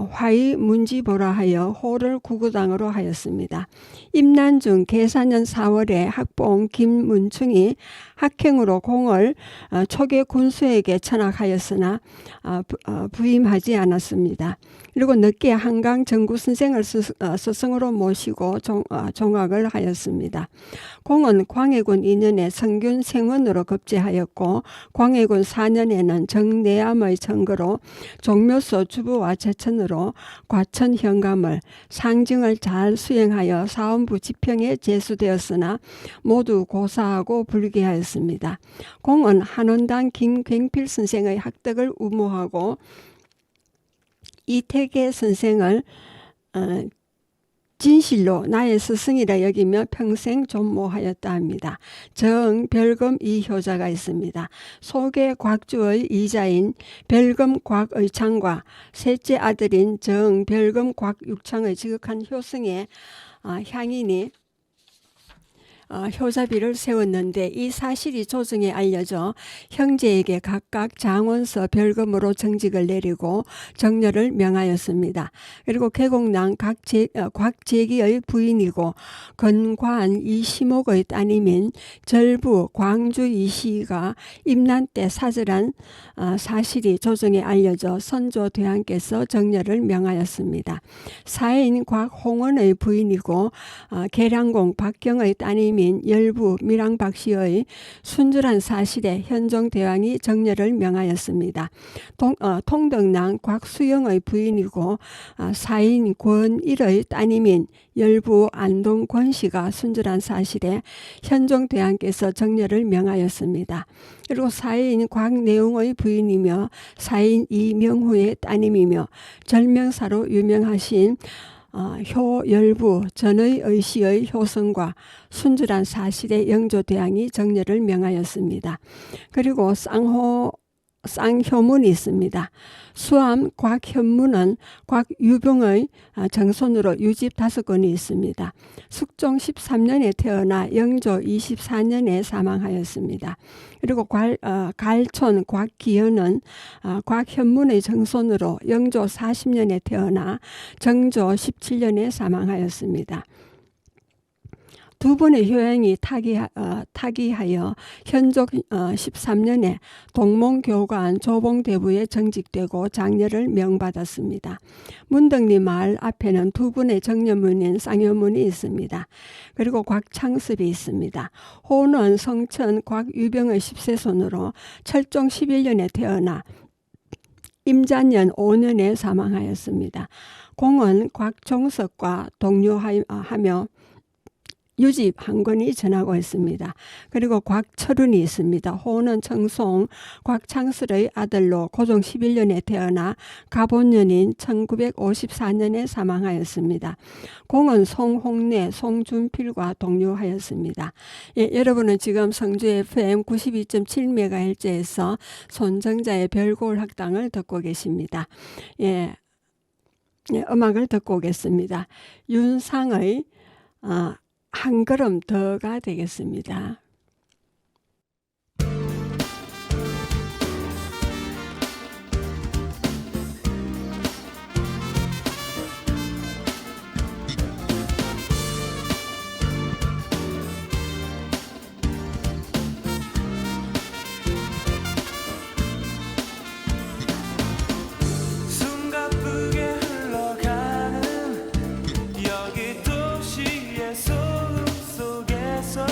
화의 문지보라 하여 호를 구구당으로 하였습니다. 임난중 계사년 4월에 학봉 김문충이 학행으로 공을 초계 군수에게 천학하였으나 부임하지 않았습니다. 그리고 늦게 한강 정구 선생을 스승으로 모시고 종학을 하였습니다. 공은 광해군 2년에 성균 생원으로 급제하였고 광해군 4년에는 정내암의 청거로 종묘소 주부와 제천 과천으로 과천 현감을 상징을 잘 수행하여 사원부 지평에 제수되었으나 모두 고사하고 불기하였습니다. 공은 한원당 김굉필 선생의 학덕을 우모하고 이태계 선생을 진실로 나의 스승이라 여기며 평생 존모하였다 합니다. 정 별검 이효자가 있습니다. 소계 곽주의 이자인 별검 곽의창과 셋째 아들인 정 별검 곽육창의 지극한 효성의 향인이 효자비를 세웠는데 이 사실이 조정에 알려져 형제에게 각각 장원서 별검으로 정직을 내리고 정렬을 명하였습니다. 그리고 계곡랑 곽재기의 부인이고 건관 이시목의 따님인 절부 광주 이시가 임난 때 사절한 사실이 조정에 알려져 선조 대왕께서 정렬을 명하였습니다. 사인 곽홍원의 부인이고 계량공 박경의 따님 민 열부 밀항박씨의 순절한 사실에 현종대왕이 정렬을 명하였습니다. 통덕랑 곽수영의 부인이고 사인 권일의 따님인 열부 안동권씨가 순절한 사실에 현종대왕께서 정렬을 명하였습니다. 그리고 사인 곽내웅의 부인이며 사인 이명후의 따님이며 절명사로 유명하신 효열부 전의 의시의 효성과 순절한 사실의 영조대왕이 정렬을 명하였습니다. 그리고 쌍효문이 있습니다. 수암 곽현문은 곽유병의 정손으로 유집 5건이 있습니다. 숙종 13년에 태어나 영조 24년에 사망하였습니다. 그리고 갈촌 곽기현은 곽현문의 정손으로 영조 40년에 태어나 정조 17년에 사망하였습니다. 두 번의 효행이 타기하여 현종 13년에 동몽교관 조봉대부에 정직되고 장렬을 명받았습니다. 문덕리 마을 앞에는 두 분의 정녀문인 쌍효문이 있습니다. 그리고 곽창습이 있습니다. 호는 성천 곽유병의 10세손으로 철종 11년에 태어나 임자년 5년에 사망하였습니다. 공은 곽종석과 동료하며 유집 한 권이 전하고 있습니다. 그리고 곽철운이 있습니다. 호는 청송 곽창슬의 아들로 고종 11년에 태어나 가본년인 1954년에 사망하였습니다. 공은 송홍래, 송준필과 동료하였습니다. 예, 여러분은 지금 성주 FM 92.7MHz에서 손정자의 별골 학당을 듣고 계십니다. 예, 음악을 듣고 오겠습니다. 윤상의 한 걸음 더가 되겠습니다. 숨가쁘게 흘러가는 여기 도시의 소음 속에서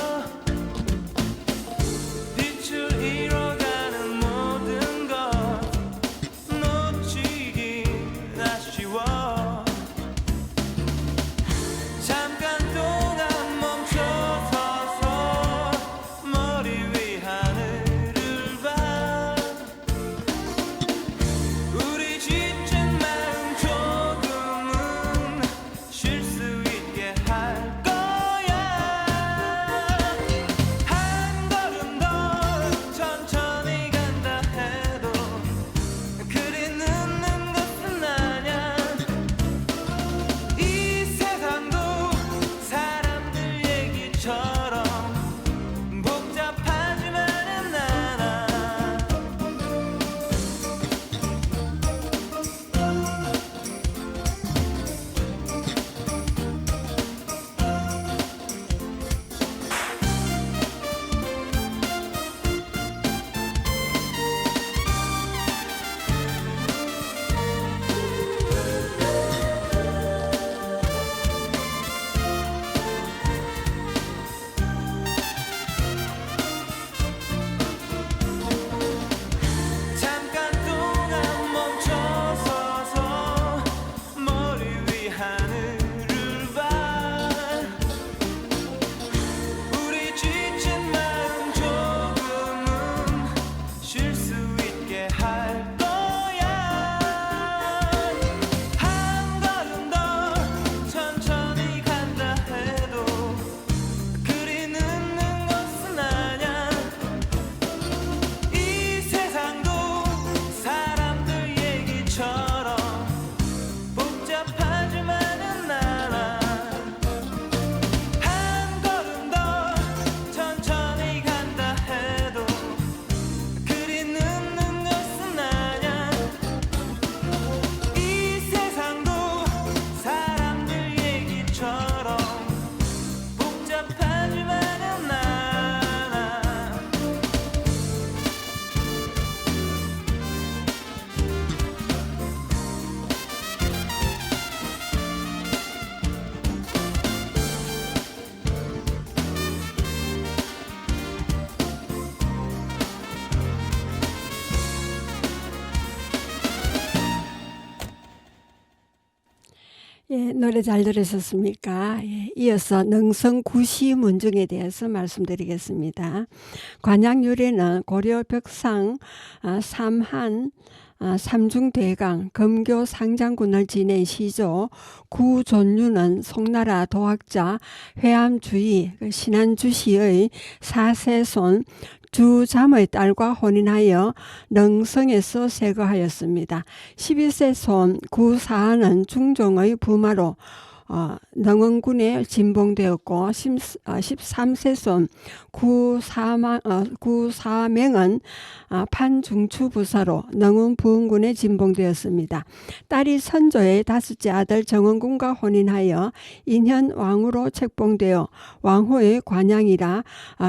예, 노래 잘 들으셨습니까? 예, 이어서 능성 구시 문중에 대해서 말씀드리겠습니다. 관양유래는 고려 벽상 삼한 삼중대강 금교 상장군을 지낸 시조 구존류는 송나라 도학자 회암주의 신안주시의 4세손 주잠의 딸과 혼인하여 능성에서 세거하였습니다. 11세손 구사하는 중종의 부마로 능원군에 진봉되었고 13세손 구사맹은 판중추부사로 능원 부흥군에 진봉되었습니다. 딸이 선조의 다섯째 아들 정원군과 혼인하여 인현 왕으로 책봉되어 왕후의 관양이라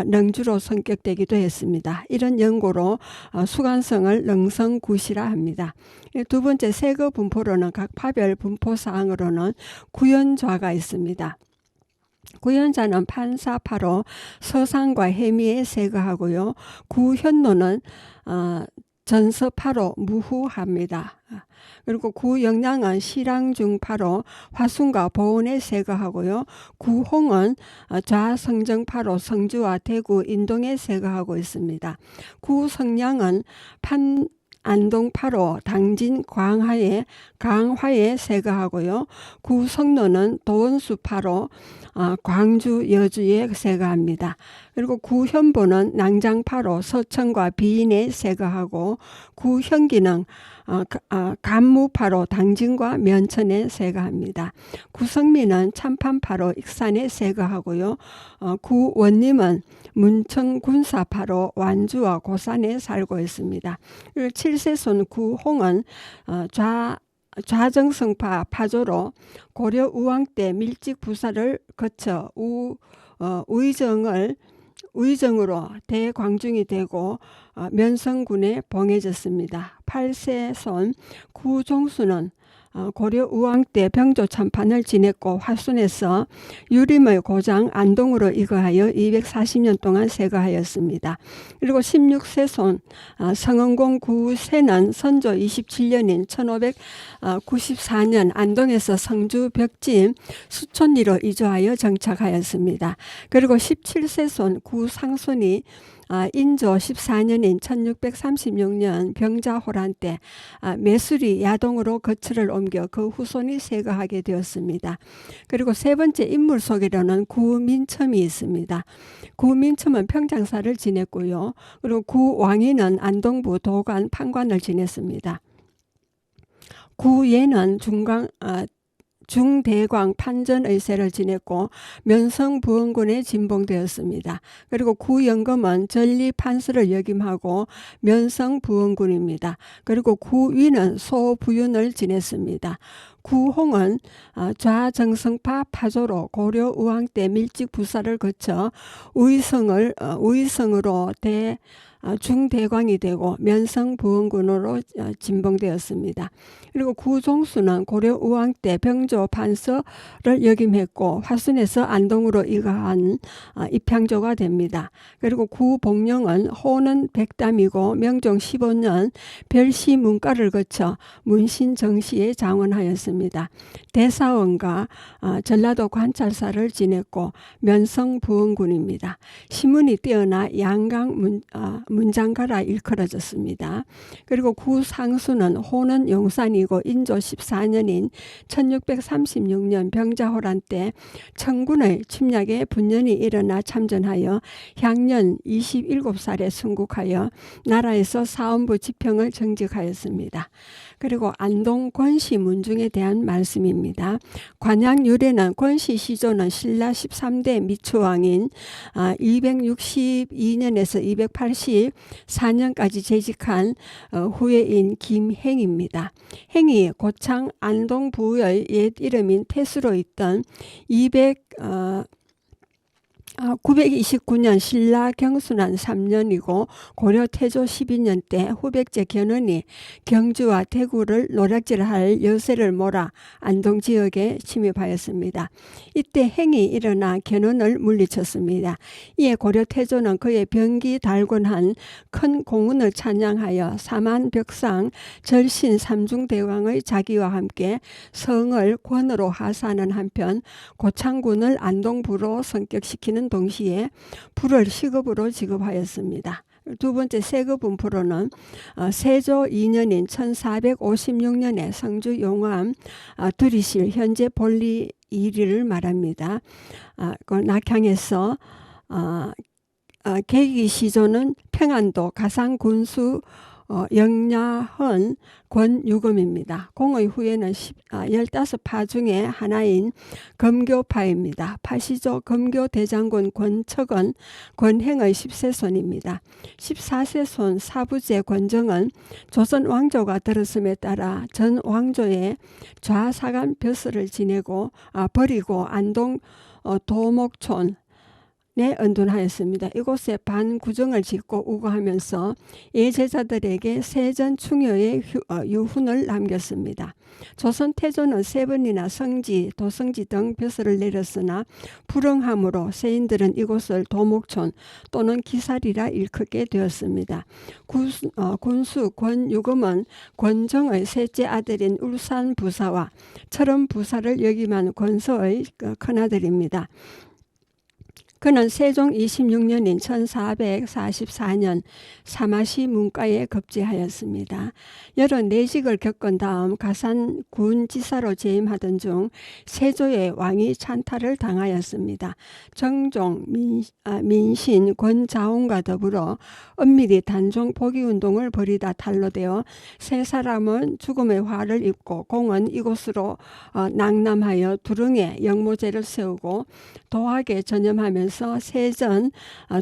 능주로 성격되기도 했습니다. 이런 연고로 수간성을 능성구시라 합니다. 두 번째 세거 분포로는 각 파별 분포사항으로는 구연좌가 있습니다. 구연좌는 판사파로 서상과 해미에 세거하고요. 구현노는 전서파로 무후합니다. 그리고 구영량은 실랑중파로 화순과 보은에 세거하고요. 구홍은 좌성정파로 성주와 대구, 인동에 세거하고 있습니다. 구성량은 안동파로 당진, 강화에 세거하고요. 구성로는 도원수파로 광주, 여주에 세거합니다. 그리고 구현보는 낭장파로 서천과 비인에 세거하고 구현기는 간무파로 당진과 면천에 세거합니다. 구성미는 참판파로 익산에 세거하고요. 구원님은 문청군사파로 완주와 고산에 살고 있습니다. 7세손 구홍은 좌정성파 파조로 고려 우왕 때 밀직 부사를 거쳐 우의정으로 대광중이 되고 면성군에 봉해졌습니다. 8세손 구종수는 고려 우왕 때 병조 참판을 지냈고 화순에서 유림의 고장 안동으로 이거하여 240년 동안 세거하였습니다. 그리고 16세손 성은공 구세는 선조 27년인 1594년 안동에서 성주 벽진 수촌리로 이주하여 정착하였습니다. 그리고 17세손 구상손이 인조 14년인 1636년 병자호란 때 매수리 야동으로 거처를 옮겨 그 후손이 세거하게 되었습니다. 그리고 세 번째 인물 소개로는 구민첨이 있습니다. 구민첨은 평장사를 지냈고요. 그리고 구왕이는 안동부 도관 판관을 지냈습니다. 구예는 중대광 판전의세를 지냈고 면성부원군에 진봉되었습니다. 그리고 구영검은 전리판서를 역임하고 면성부원군입니다. 그리고 구위는 소부윤을 지냈습니다. 구홍은 좌정성파 파조로 고려 우왕 때 밀직 부사를 거쳐 우의성으로 중대광이 되고 면성부원군으로 진봉되었습니다. 그리고 구종수는 고려 우왕 때 병조 판서를 역임했고 화순에서 안동으로 이가한 입향조가 됩니다. 그리고 구복령은 호는 백담이고 명종 15년 별시 문과를 거쳐 문신정시에 장원하였습니다. 대사원과 전라도 관찰사를 지냈고 면성부원군입니다. 신문이 뛰어나 양강 문장가라 일컬어졌습니다. 그리고 구상수는 호는 용산이고 인조 14년인 1636년 병자호란 때 청군의 침략에 분연이 일어나 참전하여 향년 27살에 순국하여 나라에서 사원부 지평을 정직하였습니다. 그리고 안동 권씨 문중에 대한 말씀입니다. 관양 유래는 권씨 시조는 신라 13대 미추왕인 262년에서 284년까지 재직한 후예인 김행입니다. 행이 고창 안동 부의 옛 이름인 태수로 있던 929년 신라 경순한 3년이고 고려 태조 12년 때 후백제 견훤이 경주와 대구를 노략질할 여세를 몰아 안동 지역에 침입하였습니다. 이때 행이 일어나 견훤을 물리쳤습니다. 이에 고려 태조는 그의 병기 달곤한 큰 공운을 찬양하여 사만벽상 절신 삼중대왕의 자기와 함께 성을 권으로 하사하는 한편 고창군을 안동부로 성격시키는 동시에 부를 시급으로 지급하였습니다. 두 번째 세급 분포로는 세조 2년인 1456년에 성주 용암 두리실 현재 볼리 1위를 말합니다. 그 낙향에서 계기 시조는 평안도 가상군수 영야헌 권유금입니다. 공의 후에는 15파 중에 하나인 검교파입니다. 파시조 검교대장군 권척은 권행의 10세손입니다. 14세손 사부제 권정은 조선 왕조가 들었음에 따라 전 왕조의 좌사간 벼슬을 지내고 버리고 안동 도목촌 언둔하였습니다. 이곳에 반구정을 짓고 우거하면서 예제자들에게 세전 충효의 유훈을 남겼습니다. 조선 태조는 3번이나 성지, 도성지 등 벼슬을 내렸으나 불응함으로 세인들은 이곳을 도목촌 또는 기살이라 일컫게 되었습니다. 군수 권유금은 권정의 셋째 아들인 울산 부사와 철원 부사를 역임한 권서의 큰아들입니다. 그는 세종 26년인 1444년 사마시 문과에 급제하였습니다. 여러 내직을 겪은 다음 가산군지사로 재임하던 중 세조의 왕위 찬탈을 당하였습니다. 정종, 민신, 권자홍과 더불어 은밀히 단종 포기운동을 벌이다 탄로되어 세 사람은 죽음의 화를 입고 공은 이곳으로 낭남하여 두릉에 영모제를 세우고 도학에 전념하면서 세전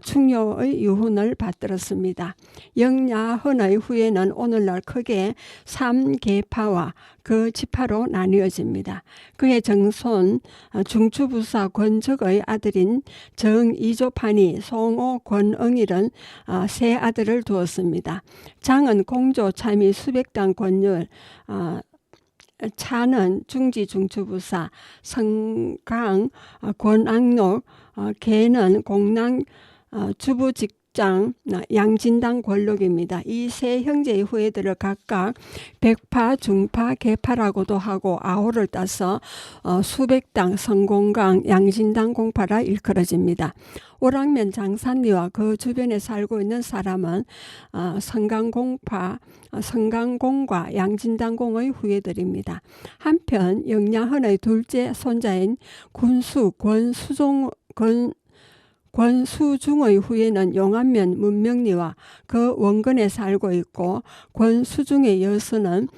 충효의 유훈을 받들었습니다. 영야헌의 후에는 오늘날 크게 3계파와 그 지파로 나뉘어집니다. 그의 정손 중추부사 권적의 아들인 정이조판이 송오 권응일은 세 아들을 두었습니다. 장은 공조 참이 수백당 권율, 차는 중지 중추부사, 성강 권악록, 개는 공랑 주부직장 양진당 권록입니다. 이 세 형제의 후예들을 각각 백파, 중파, 계파라고도 하고 아호를 따서 수백당, 성공강, 양진당 공파라 일컬어집니다. 오락면 장산리와 그 주변에 살고 있는 사람은 성강공파, 성강공과 양진당공의 후예들입니다. 한편 영야헌의 둘째 손자인 군수 권수중의 후예는 용안면 문명리와 그 원근에 살고 있고 권수중의 여수는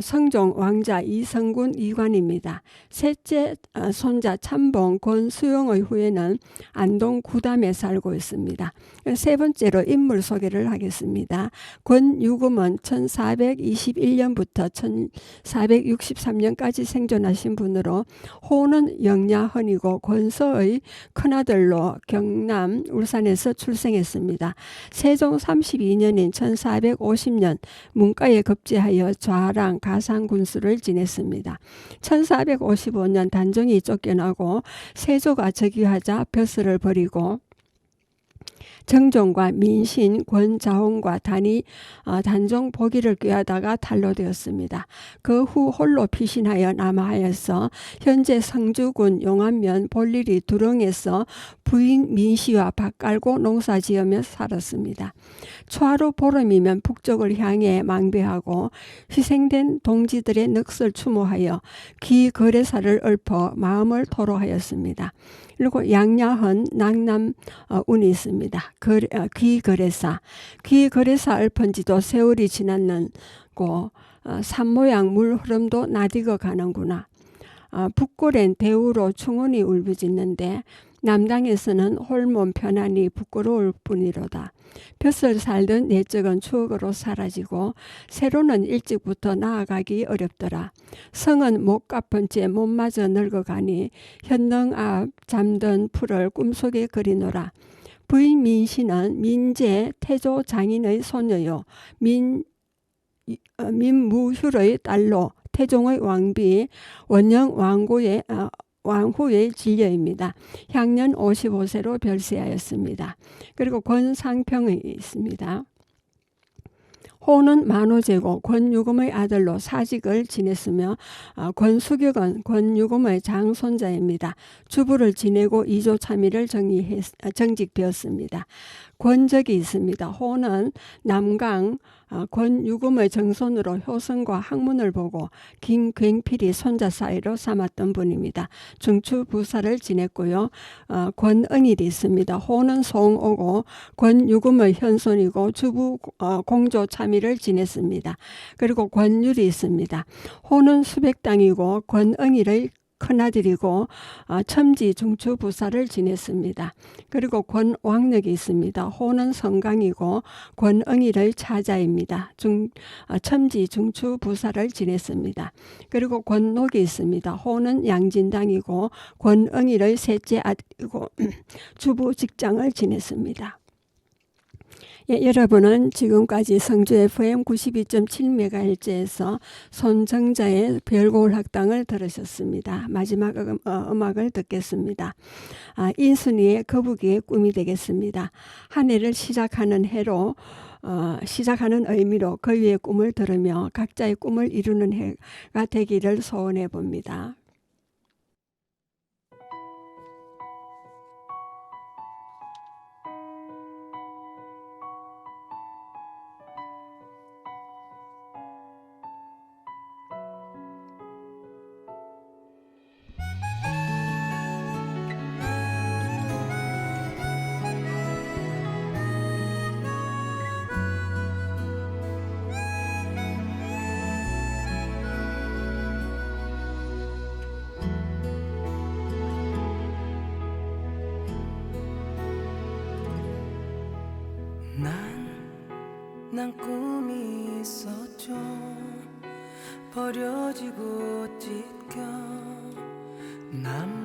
성종 왕자 이성군 이관입니다. 셋째 손자 참봉 권수용의 후예는 안동 구담에 살고 있습니다. 세 번째로 인물 소개를 하겠습니다. 권유금은 1421년부터 1463년까지 생존하신 분으로 호는 영야헌이고 권서의 큰아들로 경남 울산에서 출생했습니다. 세종 32년인 1450년 문과에 급제하여 좌랑 가상군수를 지냈습니다. 1455년 단종이 쫓겨나고 세조가 즉위하자 벼슬을 버리고 정종과 민신, 권자홍과 단종 보기를 꾀하다가 탄로되었습니다. 그 후 홀로 피신하여 남하하여서 현재 성주군 용안면 볼일이 두릉에서 부인 민씨와 밭 깔고 농사지으며 살았습니다. 초하루 보름이면 북쪽을 향해 망배하고 희생된 동지들의 넋을 추모하여 귀거래사를 읊어 마음을 토로하였습니다. 그리고 양야헌, 낙남운이 있습니다. 귀거래사 읊은 지도 세월이 지났는고 산모양 물 흐름도 나디거 가는구나. 북골엔 대우로 충원이 울부짖는데 남당에서는 홀몸 편안히 부끄러울 뿐이로다. 벼슬 살던 옛적은 추억으로 사라지고 새로는 일찍부터 나아가기 어렵더라. 성은 못 갚은 채 몸마저 늙어가니 현능 앞 잠든 풀을 꿈속에 그리노라. 부인 민씨는 민제 태조 장인의 소녀요 민무휴의 딸로 태종의 왕비 원영 왕후의 진녀입니다. 향년 55세로 별세하였습니다. 그리고 권상평이 있습니다. 호는 만호제고 권유금의 아들로 사직을 지냈으며 권수격은 권유금의 장손자입니다. 주부를 지내고 이조차미를 정직되었습니다. 권적이 있습니다. 호는 남강 권유금의 정손으로 효성과 학문을 보고 김굉필이 손자 사이로 삼았던 분입니다. 중추부사를 지냈고요. 권응일이 있습니다. 호는 송오고 권유금의 현손이고 주부 공조차미를 지냈습니다. 그리고 권율이 있습니다. 호는 수백당이고 권응일의 큰아들이고 첨지 중추부사를 지냈습니다. 그리고 권왕력이 있습니다. 호는 성강이고 권응일의 차자입니다. 첨지 중추부사를 지냈습니다. 그리고 권록이 있습니다. 호는 양진당이고 권응일의 셋째 아들이고 주부 직장을 지냈습니다. 예, 여러분은 지금까지 성주 FM 92.7MHz에서 손정자의 별고울 학당을 들으셨습니다. 마지막 음악을 듣겠습니다. 인순이의 거북이의 꿈이 되겠습니다. 한 해를 시작하는 해로 시작하는 의미로 거위의 꿈을 들으며 각자의 꿈을 이루는 해가 되기를 소원해 봅니다. 난 꿈이 있었죠. 버려지고 찢겨 남루하여도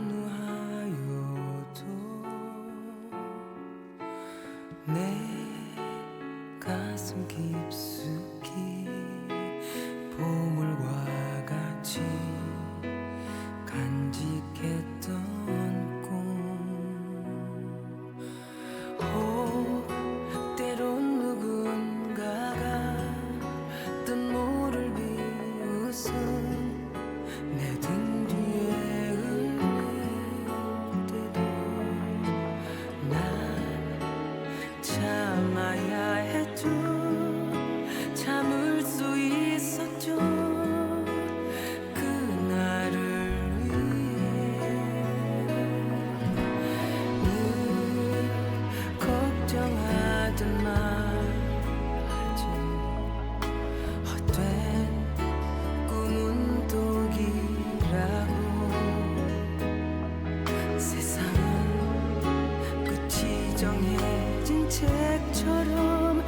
내 가슴 깊숙이 보물과 같이 간직했던 정해진 책처럼